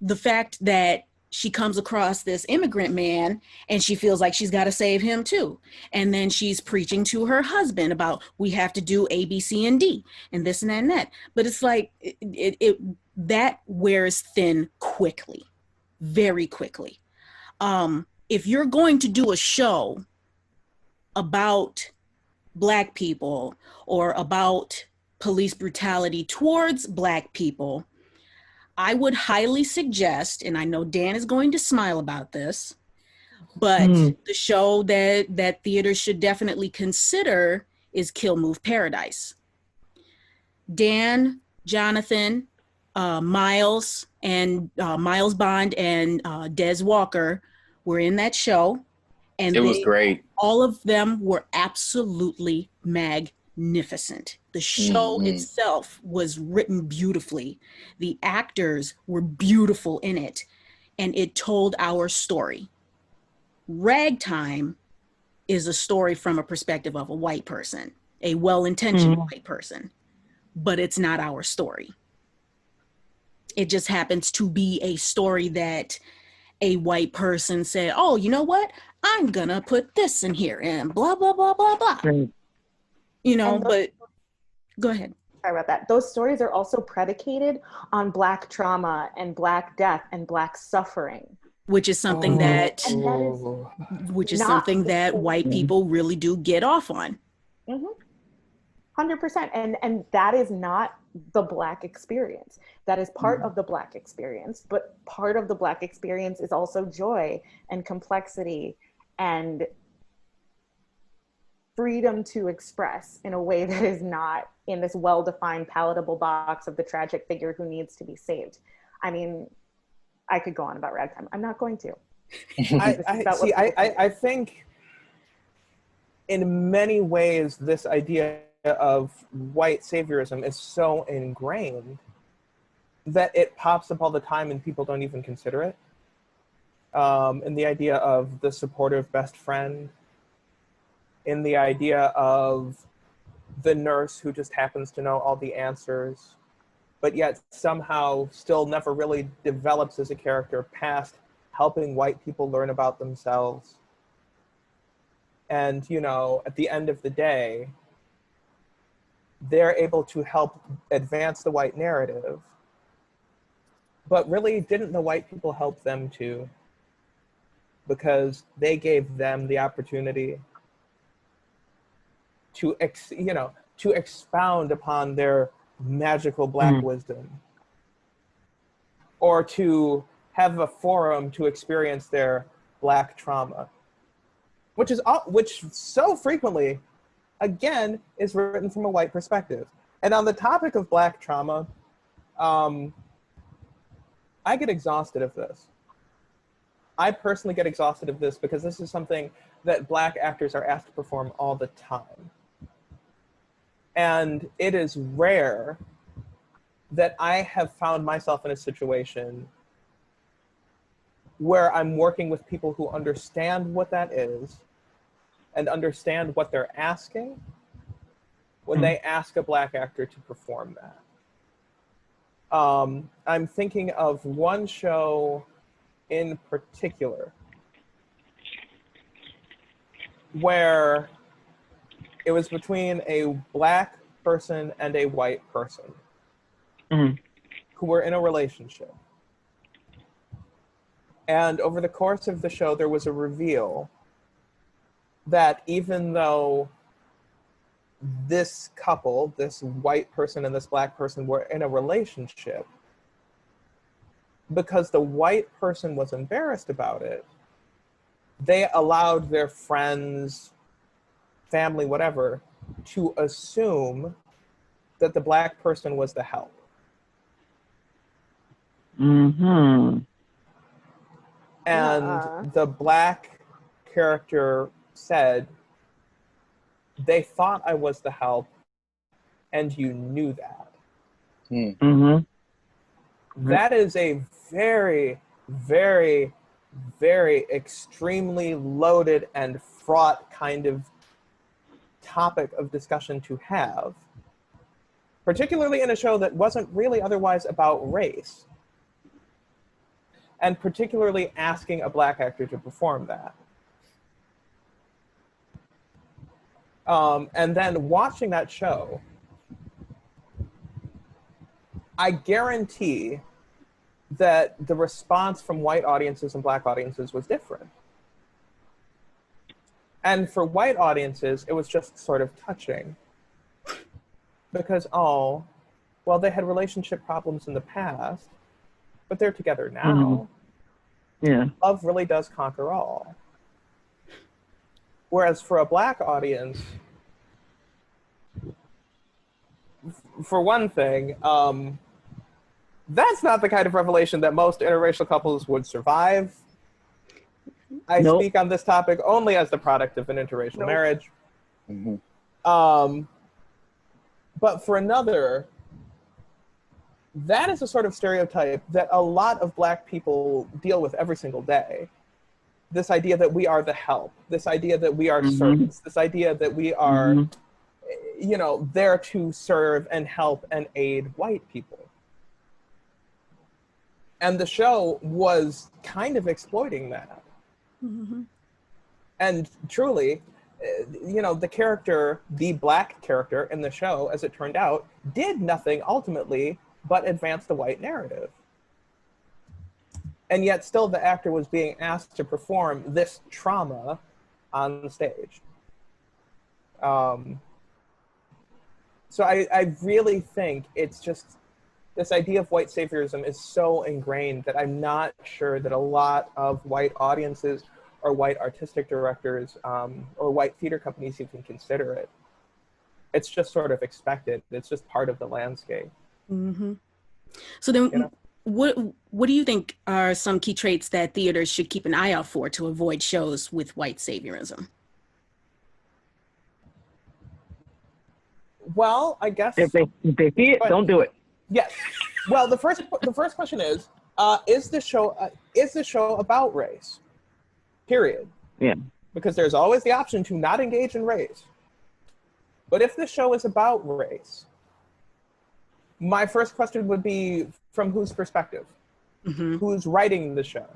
the fact that she comes across this immigrant man and she feels like she's got to save him too. And then she's preaching to her husband about, we have to do A, B, C, and D, and this and that and that. But it's like, that wears thin quickly, very quickly. If you're going to do a show about Black people or about police brutality towards Black people, I would highly suggest, and I know Dan is going to smile about this, but the show that theaters should definitely consider is Kill Move Paradise. Dan, Jonathan, Miles, and Miles Bond and Des Walker were in that show. And it was great. All of them were absolutely magnificent. The show itself was written beautifully. The actors were beautiful in it, and it told our story. Ragtime is a story from a perspective of a white person, a well-intentioned white person, but it's not our story. It just happens to be a story that a white person said, oh, you know what? I'm gonna put this in here and blah, blah, blah, blah, blah. You know, but go ahead. Sorry about that. Those stories are also predicated on Black trauma and Black death and Black suffering. Which is something that white people really do get off on. 100%. And that is not the Black experience. That is part of the Black experience, but part of the Black experience is also joy and complexity and freedom to express in a way that is not in this well-defined, palatable box of the tragic figure who needs to be saved. I mean, I could go on about ragtime. I'm not going to. I think in many ways, this idea of white saviorism is so ingrained that it pops up all the time and people don't even consider it. And the idea of the supportive best friend, in the idea of the nurse who just happens to know all the answers, but yet somehow still never really develops as a character past helping white people learn about themselves. And, you know, at the end of the day, they're able to help advance the white narrative, but really didn't the white people help them too? Because they gave them the opportunity to, to expound upon their magical Black wisdom, or to have a forum to experience their Black trauma, which so frequently, again, is written from a white perspective. And on the topic of Black trauma, I get exhausted of this. I personally get exhausted of this because this is something that Black actors are asked to perform all the time. And it is rare that I have found myself in a situation where I'm working with people who understand what that is and understand what they're asking when they ask a Black actor to perform that. I'm thinking of one show in particular where it was between a Black person and a white person who were in a relationship. And over the course of the show, there was a reveal that even though this couple, this white person and this Black person, were in a relationship, because the white person was embarrassed about it, they allowed their friends, family, whatever, to assume that the Black person was the help. Mm-hmm. And the Black character said, they thought I was the help, and you knew that. Mm-hmm. That is a very, very, very extremely loaded and fraught kind of topic of discussion to have, particularly in a show that wasn't really otherwise about race, and particularly asking a Black actor to perform that. And then watching that show, I guarantee that the response from white audiences and Black audiences was different. And for white audiences, it was just sort of touching. Because, oh, well, they had relationship problems in the past, but they're together now. Yeah. Love really does conquer all. Whereas for a Black audience, for one thing, that's not the kind of revelation that most interracial couples would survive. I speak on this topic only as the product of an interracial marriage. But for another, that is a sort of stereotype that a lot of Black people deal with every single day. This idea that we are the help, this idea that we are servants, this idea that we are, you know, there to serve and help and aid white people. And the show was kind of exploiting that. And truly, you know, the character, the Black character in the show, as it turned out, did nothing ultimately but advance the white narrative. And yet still the actor was being asked to perform this trauma on the stage. So I really think it's just, this idea of white saviorism is so ingrained that I'm not sure that a lot of white audiences or white artistic directors or white theater companies even consider it. It's just sort of expected. It's just part of the landscape. So then, you know? what do you think are some key traits that theaters should keep an eye out for to avoid shows with white saviorism? Well, I guess If they see it, don't do it. Yes. Well, the first question is the show about race? Period. Yeah. Because there's always the option to not engage in race. But if the show is about race, my first question would be, from whose perspective? Who's writing the show?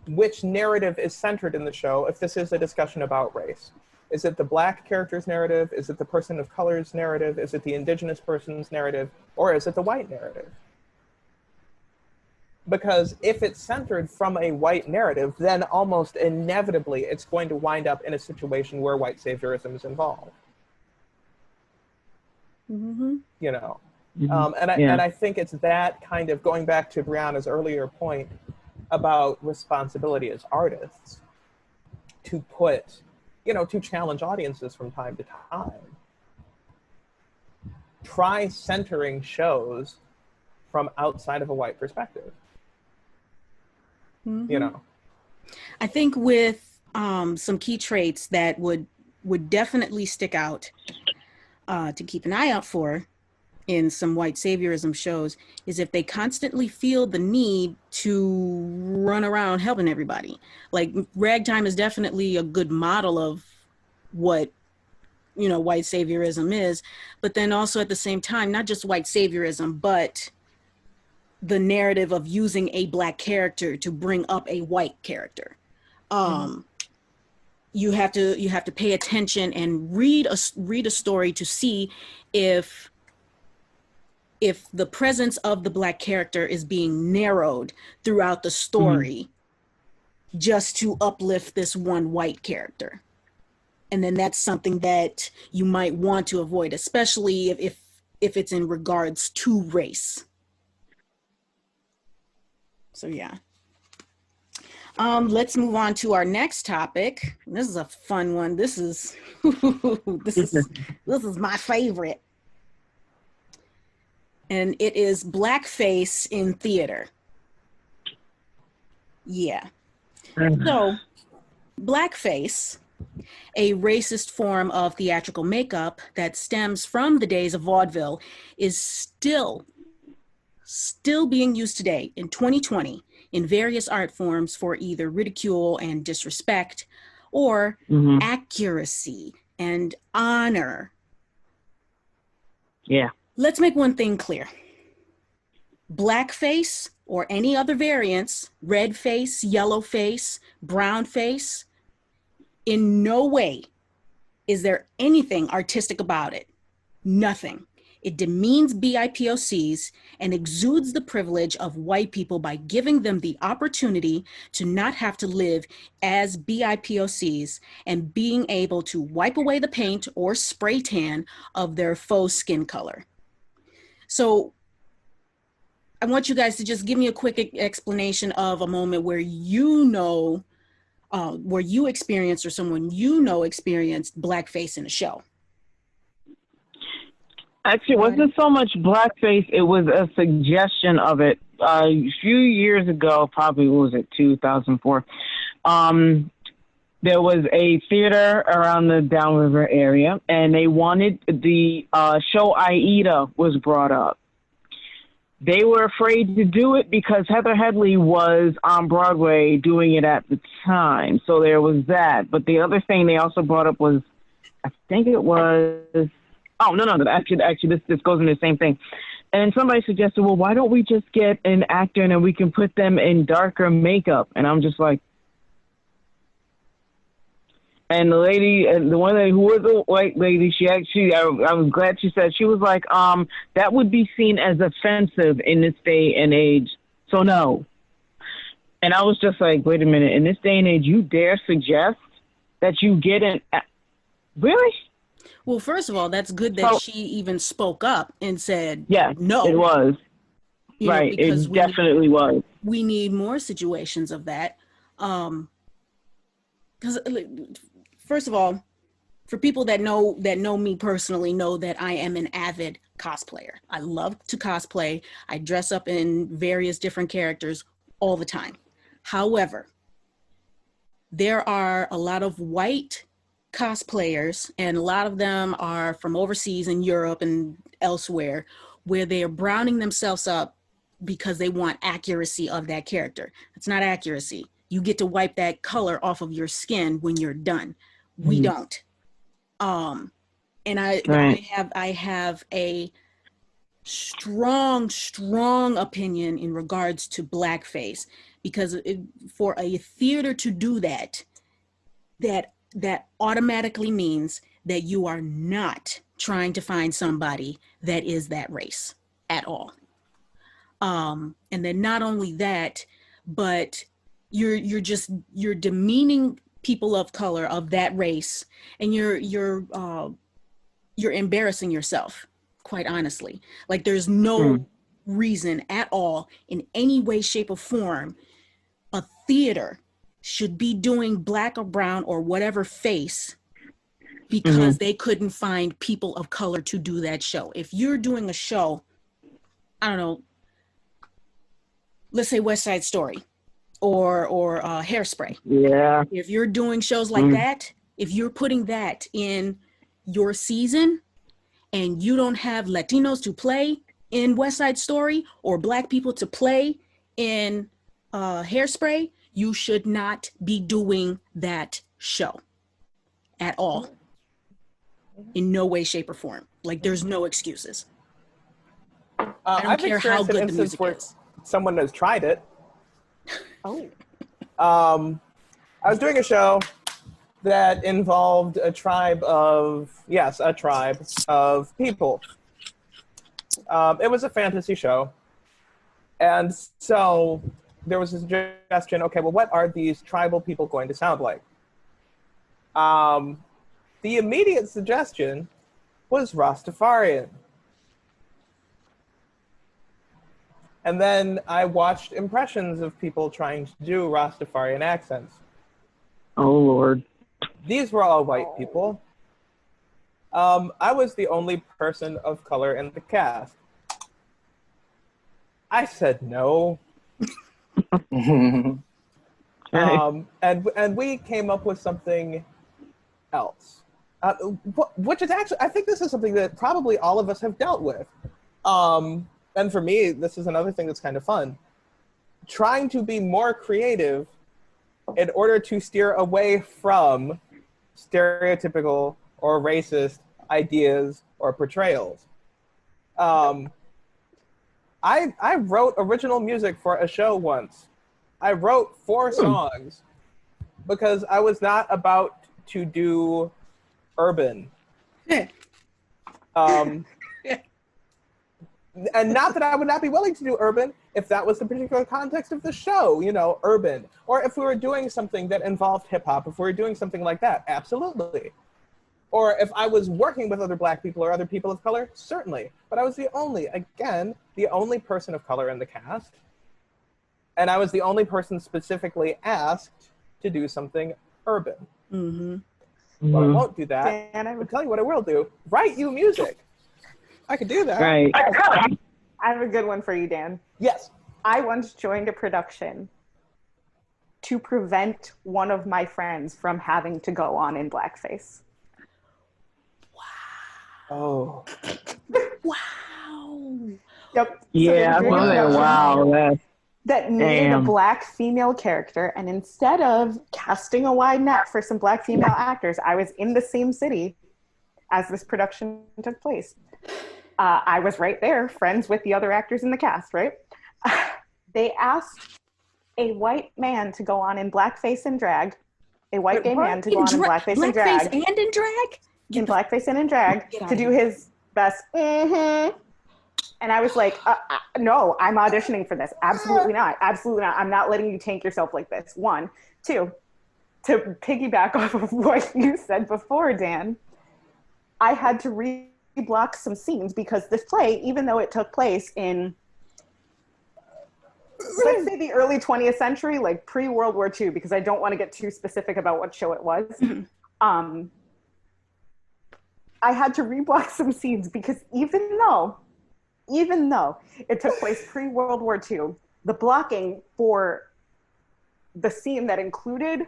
Which narrative is centered in the show if this is a discussion about race? Is it the Black character's narrative? Is it the person of color's narrative? Is it the indigenous person's narrative? Or is it the white narrative? Because if it's centered from a white narrative, then almost inevitably it's going to wind up in a situation where white saviorism is involved. You know? And I think it's that kind of, going back to Bryana's earlier point about responsibility as artists, to put, you know, to challenge audiences from time to time. Try centering shows from outside of a white perspective. You know? I think with some key traits that would definitely stick out to keep an eye out for in some white saviorism shows is if they constantly feel the need to run around helping everybody. Like Ragtime is definitely a good model of what, you know, white saviorism is, but then also at the same time, not just white saviorism, but the narrative of using a Black character to bring up a white character. You have to pay attention and read a story to see if the presence of the Black character is being narrowed throughout the story just to uplift this one white character. And then that's something that you might want to avoid, especially if it's in regards to race. So yeah. Let's move on to our next topic. This is a fun one. This is this is my favorite. and it is blackface in theater. Yeah. So, blackface, a racist form of theatrical makeup that stems from the days of vaudeville, is still being used today in 2020 in various art forms for either ridicule and disrespect or accuracy and honor. Yeah. Let's make one thing clear. Blackface or any other variants, red face, yellow face, brown face, in no way is there anything artistic about it. Nothing. It demeans BIPOCs and exudes the privilege of white people by giving them the opportunity to not have to live as BIPOCs and being able to wipe away the paint or spray tan of their faux skin color. So I want you guys to just give me a quick explanation of a moment where where you experienced or someone experienced blackface in a show. Actually, it wasn't so much blackface. It was a suggestion of it. A few years ago, probably, what was it, 2004, there was a theater around the Downriver area, and they wanted the show Aida was brought up. They were afraid to do it because Heather Headley was on Broadway doing it at the time. So there was that. But the other thing they also brought up was, I think it was, actually this goes into the same thing. And somebody suggested, well, why don't we just get an actor and then we can put them in darker makeup? And I'm just like, and the lady, and the one lady who was a white lady, she actually, I was glad she said, she was like, that would be seen as offensive in this day and age. So no. And I was just like, wait a minute, in this day and age, you dare suggest that you get an, really? Well, first of all, that's good that she even spoke up and said, yeah, no. It was. Right, it definitely was. We need more situations of that. Because first of all, for people that know me personally, know that I am an avid cosplayer. I love to cosplay. I dress up in various different characters all the time. However, there are a lot of white cosplayers, and a lot of them are from overseas in Europe and elsewhere, where they are browning themselves up because they want accuracy of that character. It's not accuracy. You get to wipe that color off of your skin when you're done. We don't. And I have a strong opinion in regards to blackface, because for a theater to do that automatically means that you are not trying to find somebody that is that race at all. And then not only that, but you're demeaning people of color of that race, and you're embarrassing yourself, quite honestly. Like, there's no reason at all in any way, shape, or form a theater should be doing black or brown or whatever face because they couldn't find people of color to do that show. If you're doing a show, I don't know, let's say West Side Story or Hairspray. Yeah. If you're doing shows like that, if you're putting that in your season and you don't have Latinos to play in West Side Story or Black people to play in Hairspray, you should not be doing that show at all. In no way, shape, or form. Like, there's no excuses. I don't care how good the music is. Someone has tried it. I was doing a show that involved a tribe of people. It was a fantasy show. And so there was a suggestion, okay, well, what are these tribal people going to sound like? The immediate suggestion was Rastafarian. And then I watched impressions of people trying to do Rastafarian accents. Oh, Lord. These were all white people. I was the only person of color in the cast. I said no. And we came up with something else, which is actually, I think this is something that probably all of us have dealt with. And for me, this is another thing that's kind of fun. Trying to be more creative in order to steer away from stereotypical or racist ideas or portrayals. I wrote original music for a show once. I wrote 4 songs because I was not about to do urban. And not that I would not be willing to do urban if that was the particular context of the show, you know, urban. Or if we were doing something that involved hip hop, if we were doing something like that, absolutely. Or if I was working with other Black people or other people of color, certainly. But I was the only person of color in the cast. And I was the only person specifically asked to do something urban. Mm-hmm. But I won't do that. And I would tell you what I will do. Write you music. I could do that. Right. I have a good one for you, Dan. Yes. I once joined a production to prevent one of my friends from having to go on in blackface. Oh. Wow. Yep. Yeah, So wow. That needed a Black female character, and instead of casting a wide net for some Black female actors, I was in the same city as this production took place. I was right there, friends with the other actors in the cast, right? They asked a white man to go on in blackface and drag, a white gay man to go on in blackface and drag. Blackface and in drag? In blackface and in drag, to do his best, And I was like, no, I'm auditioning for this. Absolutely not. Absolutely not. I'm not letting you tank yourself like this. 1. 2, to piggyback off of what you said before, Dan, I had to reblock some scenes because this play, even though it took place in, let's say the early 20th century, like pre-World War II, because I don't want to get too specific about what show it was. I had to reblock some scenes because even though it took place pre-World War II, the blocking for the scene that included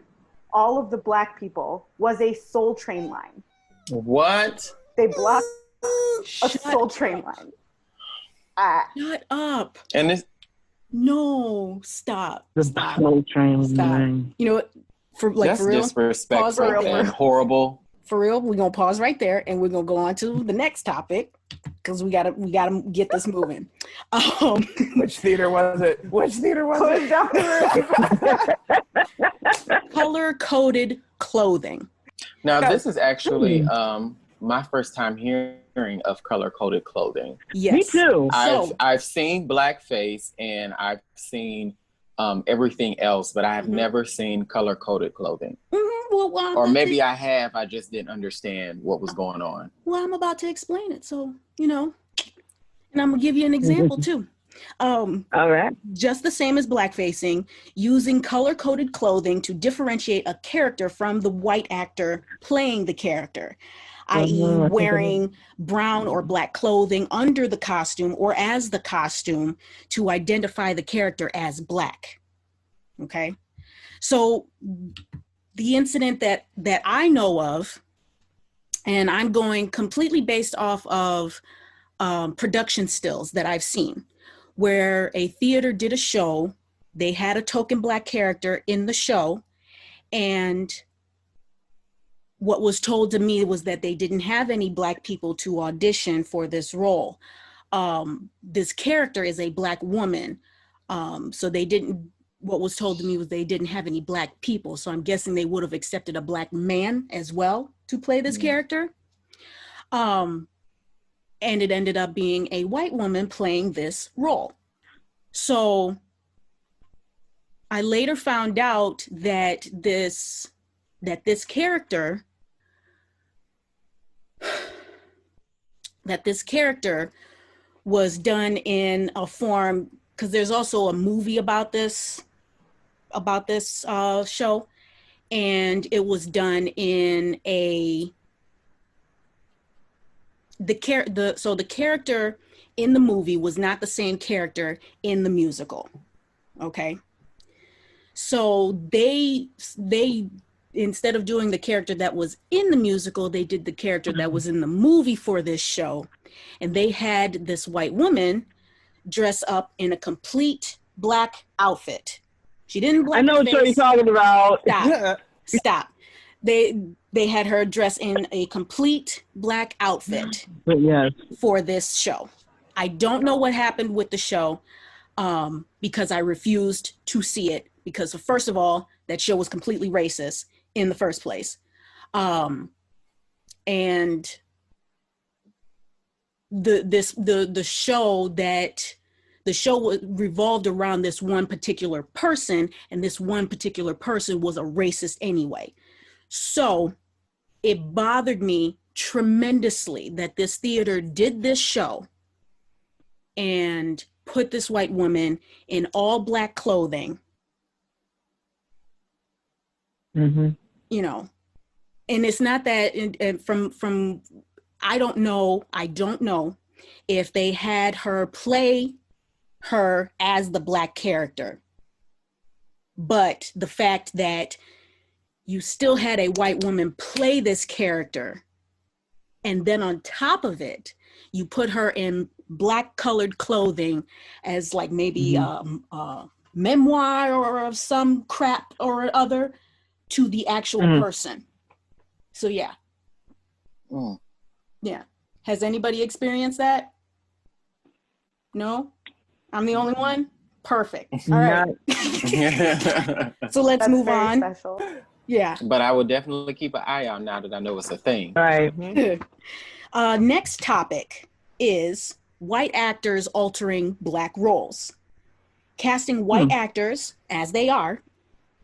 all of the Black people was a Soul Train line. What? They blocked a Soul Train line. Shut up. And this. No, stop. Stop. Soul Train. Stop. You know what? For That's real, disrespectful and horrible. For real, we're gonna pause right there and we're gonna go on to the next topic because we gotta get this moving. Which theater was it? Color-coded clothing. Now, this is actually my first time hearing of color-coded clothing. Yes. Me too. I've seen blackface and I've seen everything else, but I have never seen color-coded clothing. Or maybe I have, I just didn't understand what was going on. Well, I'm about to explain it, so, and I'm gonna give you an example too. All right. Just the same as blackfacing, using color-coded clothing to differentiate a character from the white actor playing the character, i.e. wearing brown or Black clothing under the costume or as the costume to identify the character as Black. Okay? So the incident that I know of, and I'm going completely based off of production stills that I've seen, where a theater did a show, they had a token Black character in the show, and what was told to me was that they didn't have any Black people to audition for this role. This character is a Black woman, so they didn't, what was told to me was they didn't have any Black people, so I'm guessing they would have accepted a Black man as well to play this character. And it ended up being a white woman playing this role. So I later found out that this character was done in a form, because there's also a movie about this show, and it was done in the character in the movie was not the same character in the musical. Okay. So they instead of doing the character that was in the musical, they did the character that was in the movie for this show. And they had this white woman dress up in a complete black outfit. She didn't black I know what you're talking about. Stop. They had her dress in a complete black outfit Yes. for this show. I don't know what happened with the show because I refused to see it because first of all, that show was completely racist in the first place. And the show revolved around this one particular person, and this one particular person was a racist anyway. So it bothered me tremendously that this theater did this show and put this white woman in all black clothing. Mm-hmm. You know, and it's not that, and from I don't know if they had her play her as the black character, but the fact that you still had a white woman play this character, and then on top of it, you put her in black colored clothing as like maybe a memoir or of some crap or other to the actual person. So yeah. Yeah. Has anybody experienced that? No? I'm the only one? Perfect. All right. So let's move on. Special. Yeah. But I will definitely keep an eye out now that I know it's a thing. Right. Next topic is white actors altering black roles. Casting white actors, as they are,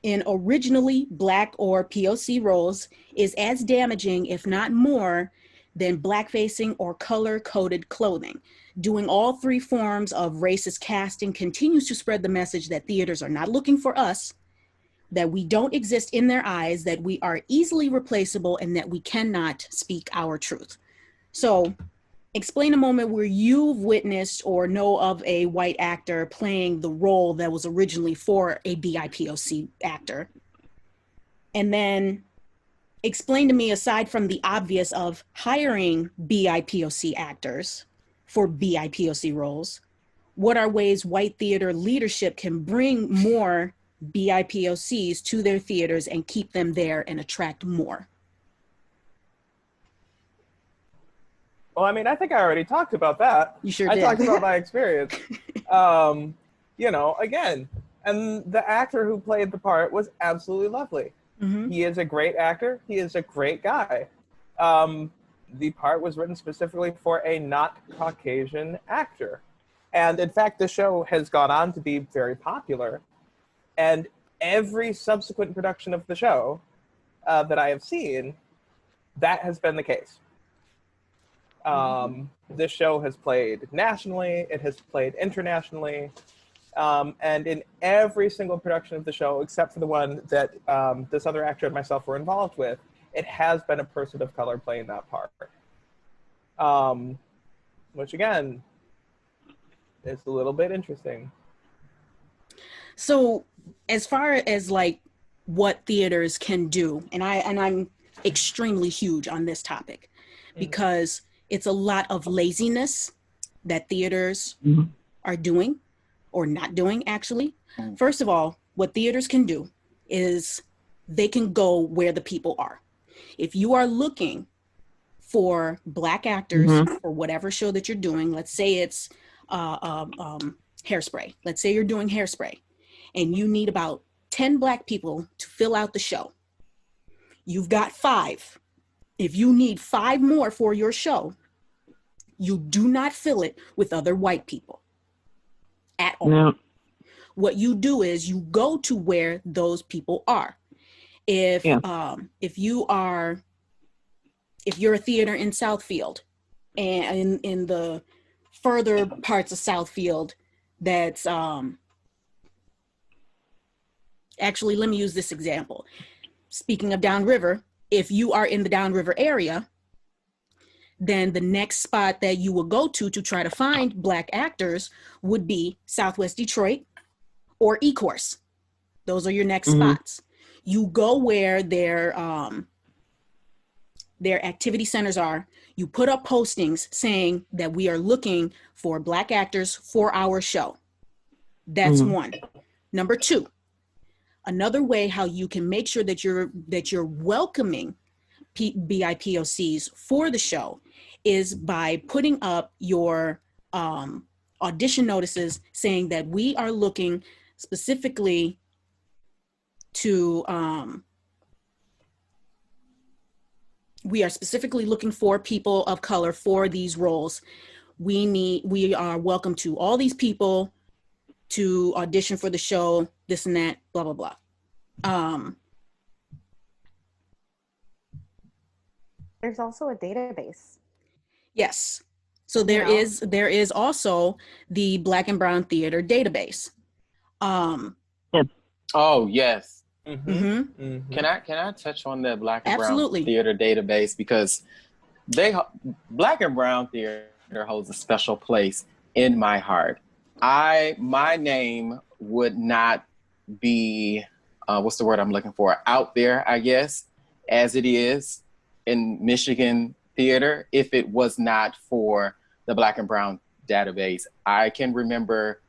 in originally black or POC roles is as damaging, if not more, than blackfacing or color-coded clothing. Doing all three forms of racist casting continues to spread the message that theaters are not looking for us, that we don't exist in their eyes, that we are easily replaceable, and that we cannot speak our truth. So explain a moment where you've witnessed or know of a white actor playing the role that was originally for a BIPOC actor. And then explain to me, aside from the obvious of hiring BIPOC actors for BIPOC roles, what are ways white theater leadership can bring more BIPOCs to their theaters and keep them there and attract more? Well, I mean, I think I already talked about that. You sure did. I talked about my experience. You know, again, and the actor who played the part was absolutely lovely. Mm-hmm. He is a great actor. He is a great guy. The part was written specifically for a not Caucasian actor. And in fact, the show has gone on to be very popular. And every subsequent production of the show that I have seen, that has been the case. This show has played nationally, it has played internationally, and in every single production of the show, except for the one that this other actor and myself were involved with, it has been a person of color playing that part. Which again, is a little bit interesting. So as far as like what theaters can do, and I'm extremely huge on this topic because it's a lot of laziness that theaters are doing or not doing, actually. First of all, what theaters can do is they can go where the people are. If you are looking for Black actors for whatever show that you're doing, let's say it's Hairspray. Let's say you're doing Hairspray and you need about 10 Black people to fill out the show. You've got 5. If you need 5 more for your show, you do not fill it with other white people at all. No. What you do is you go to where those people are. If you're a theater in Southfield and in the further parts of Southfield, that's actually, let me use this example. Speaking of downriver, if you are in the downriver area, then the next spot that you will go to try to find Black actors would be Southwest Detroit or E-Course. Those are your next spots. You go where their activity centers are. You put up postings saying that we are looking for Black actors for our show. That's one. Number two, another way how you can make sure that you're welcoming BIPOCs for the show is by putting up your audition notices saying that we are looking specifically to we are specifically looking for people of color for these roles. We are welcome to all these people to audition for the show, this and that, blah, blah, blah. There's also a database. Yes. So there is also the Black and Brown Theater database. Oh, yes. Mm-hmm. Can I touch on that Black and Absolutely. Brown Theater database, because Black and Brown Theater holds a special place in my heart. My name would not be what's the word I'm looking for, out there, I guess, as it is in Michigan theater, if it was not for the Black and Brown database. I can remember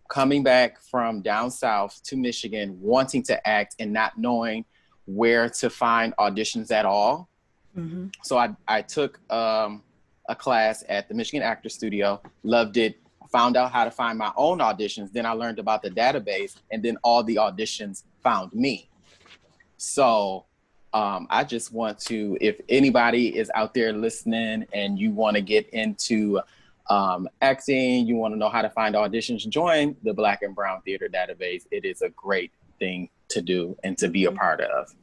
coming back from down south to Michigan, wanting to act and not knowing where to find auditions at all. Mm-hmm. So I took a class at the Michigan Actors Studio, loved it, found out how to find my own auditions. Then I learned about the database, and then all the auditions found me. So I just want to, if anybody is out there listening and you want to get into acting, you want to know how to find auditions, join the Black and Brown Theater database. It is a great thing to do and to be a part of.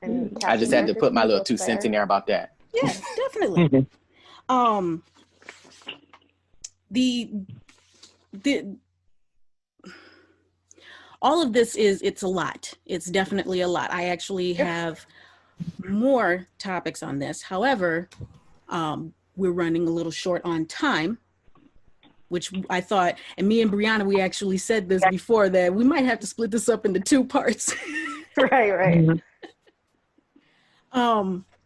And I just had to put my little 2 cents in there about that. Yeah, definitely. All of this it's a lot. It's definitely a lot. I actually have more topics on this. However, we're running a little short on time, which I thought, and me and Bryana, we actually said this before, that we might have to split this up into 2 parts. Right.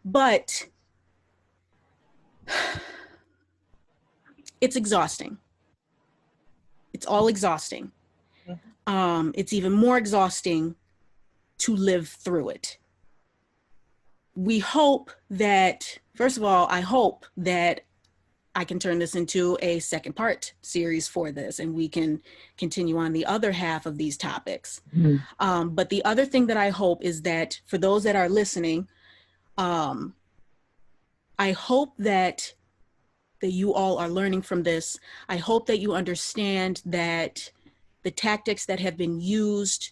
But it's exhausting. It's all exhausting. It's even more exhausting to live through it. We hope that, first of all, I hope that I can turn this into a 2nd part series for this, and we can continue on the other half of these topics. But the other thing that I hope is that for those that are listening, I hope that you all are learning from this. I hope that you understand that the tactics that have been used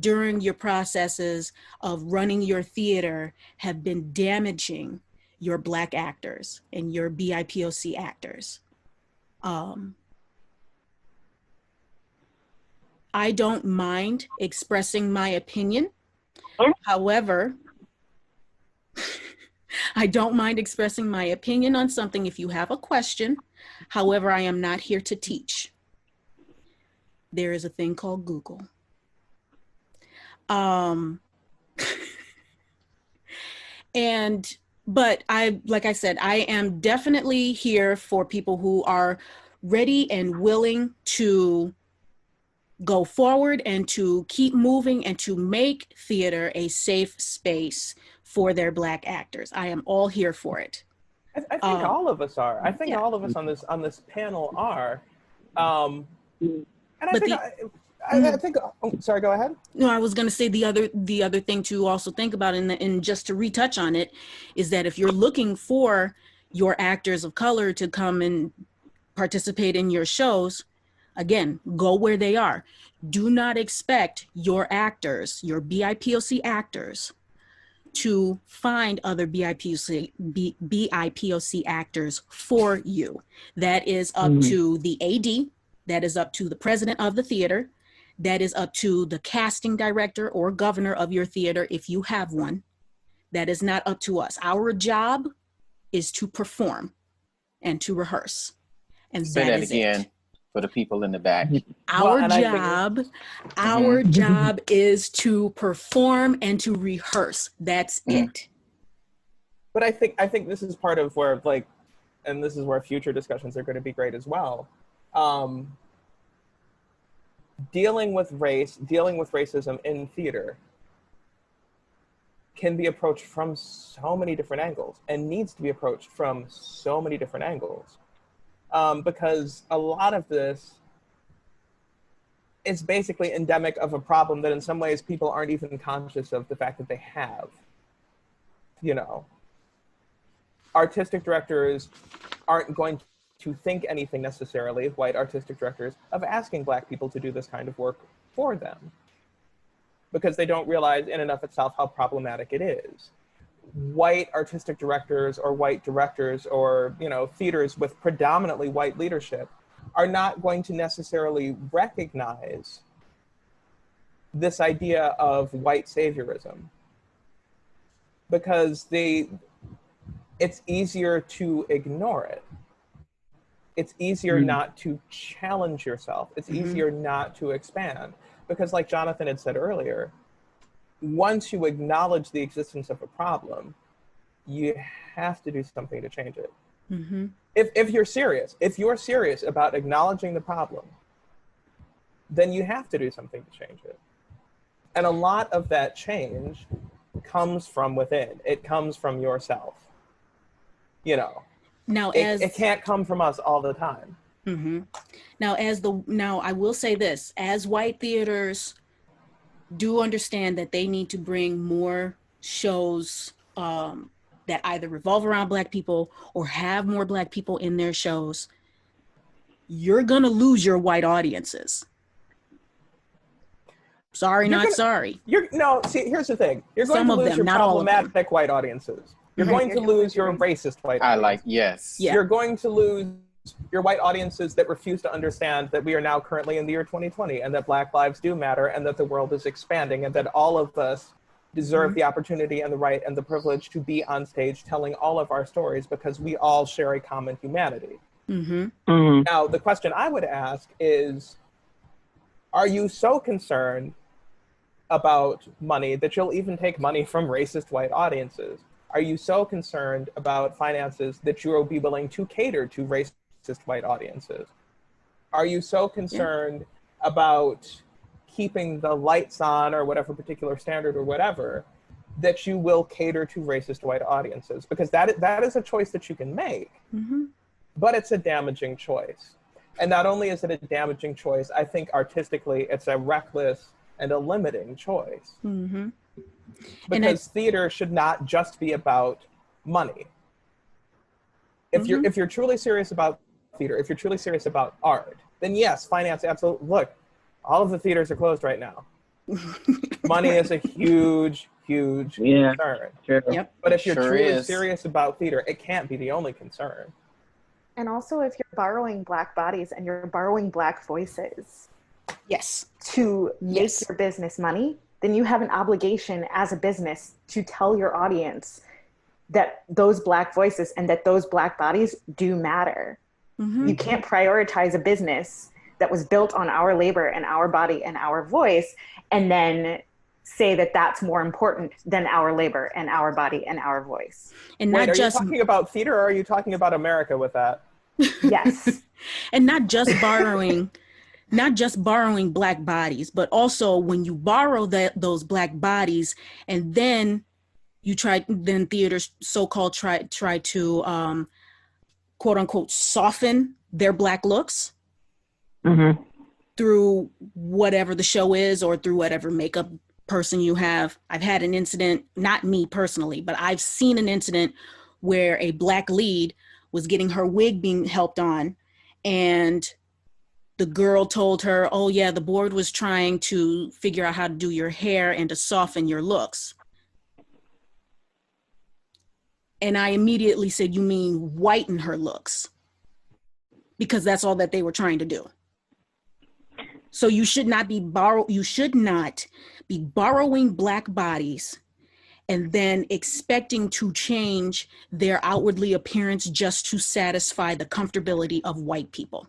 during your processes of running your theater have been damaging your Black actors and your BIPOC actors. I don't mind expressing my opinion. However, I don't mind expressing my opinion on something if you have a question. However, I am not here to teach. There is a thing called Google. But like I said, I am definitely here for people who are ready and willing to go forward and to keep moving and to make theater a safe space for their Black actors. I am all here for it. I think all of us are. I think all of us on this panel are. And I think, oh, sorry, go ahead. No, I was going to say the other thing to also think about, and just to retouch on it, is that if you're looking for your actors of color to come and participate in your shows, again, go where they are. Do not expect your actors, your BIPOC actors, to find other BIPOC actors for you. That is up to the AD, that is up to the president of the theater, that is up to the casting director or governor of your theater if you have one. That is not up to us. Our job is to perform and to rehearse. And Say that again it. For the people in the back. Our job is to perform and to rehearse. That's it. But I think this is part of where, like, and this is where future discussions are going to be great as well. Dealing with racism in theater can be approached from so many different angles and needs to be approached from so many different angles. Because a lot of this is basically endemic of a problem that in some ways people aren't even conscious of the fact that they have. You know, artistic directors aren't going to think anything necessarily, white artistic directors, of asking Black people to do this kind of work for them, because they don't realize in and of itself how problematic it is. White artistic directors or white directors or, you know, theaters with predominantly white leadership are not going to necessarily recognize this idea of white saviorism, because it's easier to ignore it. It's easier not to challenge yourself. It's easier not to expand. Because like Jonathan had said earlier, once you acknowledge the existence of a problem, you have to do something to change it. If you're serious about acknowledging the problem, then you have to do something to change it. And a lot of that change comes from within. It comes from yourself. You know, now it can't come from us all the time. Now I will say this, as white theaters do understand that they need to bring more shows that either revolve around Black people or have more Black people in their shows, you're gonna lose your white audiences. Sorry, not sorry. See, here's the thing. You're going to lose your problematic white audiences. You're going to lose your racist white audiences. Yeah. You're going to lose your white audiences that refuse to understand that we are now currently in the year 2020 and that Black lives do matter and that the world is expanding and that all of us deserve the opportunity and the right and the privilege to be on stage telling all of our stories because we all share a common humanity. Now, the question I would ask is, are you so concerned about money that you'll even take money from racist white audiences? Are you so concerned about finances that you will be willing to cater to racist white audiences? Are you so concerned about keeping the lights on or whatever particular standard or whatever that you will cater to racist white audiences? Because that is a choice that you can make, but it's a damaging choice. And not only is it a damaging choice, I think artistically it's a reckless and a limiting choice. Because theater should not just be about money. If you're truly serious about theater, if you're truly serious about art, then yes, finance, absolutely. Look, all of the theaters are closed right now. Money is a huge concern. But if you're truly serious about theater, it can't be the only concern. And also, if you're borrowing Black bodies and you're borrowing Black voices to make your business money, then you have an obligation as a business to tell your audience that those Black voices and that those Black bodies do matter. You can't prioritize a business that was built on our labor and our body and our voice and then say that that's more important than our labor and our body and our voice. And Wait, are you talking about theater or are you talking about America with that? Yes. And not just borrowing Black bodies, but also when you borrow those Black bodies and then theaters so-called try to quote unquote soften their Black looks through whatever the show is or through whatever makeup person you have. I've had an incident, not me personally, but I've seen an incident where a Black lead was getting her wig being helped on, and the girl told her, oh yeah, the board was trying to figure out how to do your hair and to soften your looks. And I immediately said, you mean whiten her looks? Because that's all that they were trying to do. So you should not be borrowing Black bodies and then expecting to change their outwardly appearance just to satisfy the comfortability of white people.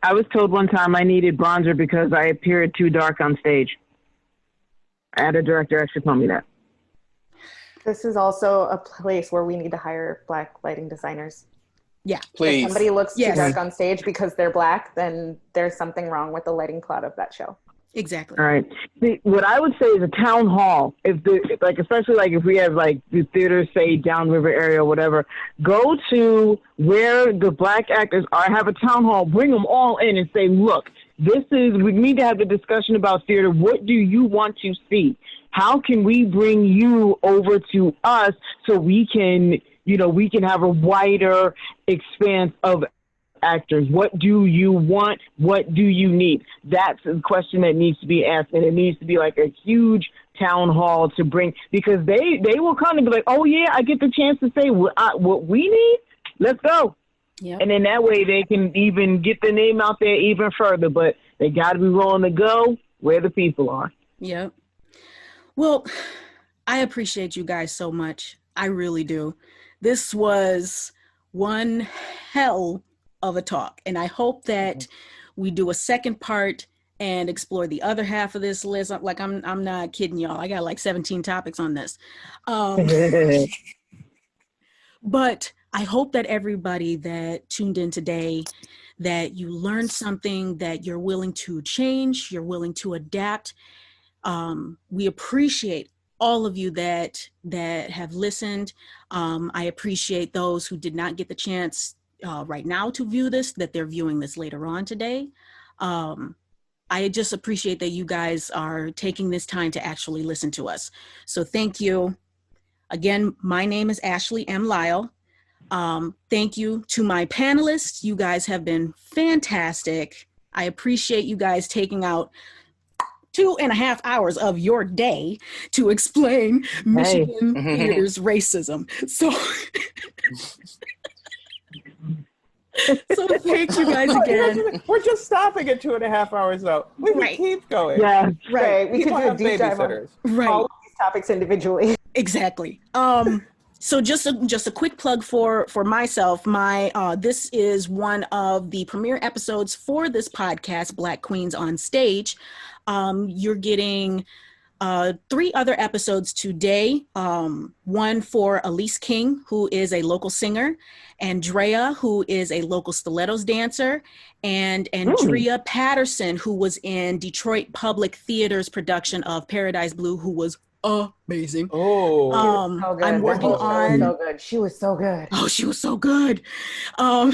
I was told one time I needed bronzer because I appeared too dark on stage. I had a director actually tell me that. This is also a place where we need to hire Black lighting designers. Yeah, please. If somebody looks too Yes. dark on stage because they're Black, then there's something wrong with the lighting plot of that show. exactly. All right. See, what I would say is a town hall. Especially if we have like the theaters, say downriver area or whatever, go to where the Black actors are. Have a town hall. Bring them all in and say, look, we need to have the discussion about theater. What do you want to see? How can we bring you over to us so we can have a wider expanse of actors? What do you want? What do you need? That's a question that needs to be asked, and it needs to be like a huge town hall to bring, because they will kind of be like, oh yeah, I get the chance to say what we need. Let's go. Yep. And then that way they can even get the name out there even further, but they got to be willing to go where the people are. Yep. Well, I appreciate you guys so much. I really do. This was one hell of a talk, and I hope that we do a second part and explore the other half of this list. Like I'm not kidding y'all. I got like 17 topics on this. But I hope that everybody that tuned in today, that you learned something, that you're willing to change, you're willing to adapt. We appreciate all of you that have listened. I appreciate those who did not get the chance right now to view this, that they're viewing this later on today. I just appreciate that you guys are taking this time to actually listen to us. So thank you. Again, my name is Ashley M. Lyle. Thank you to my panelists. You guys have been fantastic. I appreciate you guys taking out 2.5 hours of your day to explain Michigan theater's racism. So thank you guys again. We're just stopping at 2.5 hours though. We can keep going. Yeah, right. We can do a deep dive on all of these topics individually. Exactly. So just a quick plug for myself. This is one of the premiere episodes for this podcast, Black Queens on Stage. You're getting 3 other episodes today. One for Elise King, who is a local singer, Andrea, who is a local stilettos dancer, and Andrea Patterson, who was in Detroit Public Theater's production of Paradise Blue, who was amazing. I'm working on. So good. She was so good. Oh, she was so good. I'm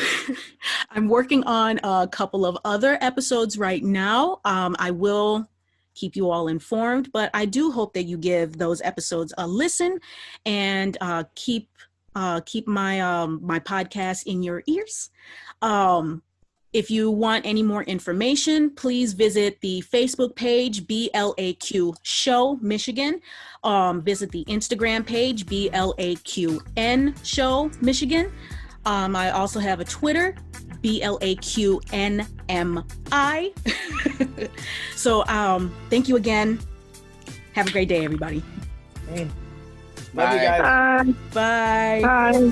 working on a couple of other episodes right now. I will keep you all informed, but I do hope that you give those episodes a listen and keep my podcast in your ears. If you want any more information, please visit the Facebook page, BLAQ Show Michigan. Visit the Instagram page, BLAQN Show Michigan. I also have a Twitter, BLAQNMI. So thank you again. Have a great day, everybody. Love you guys. Bye. Bye.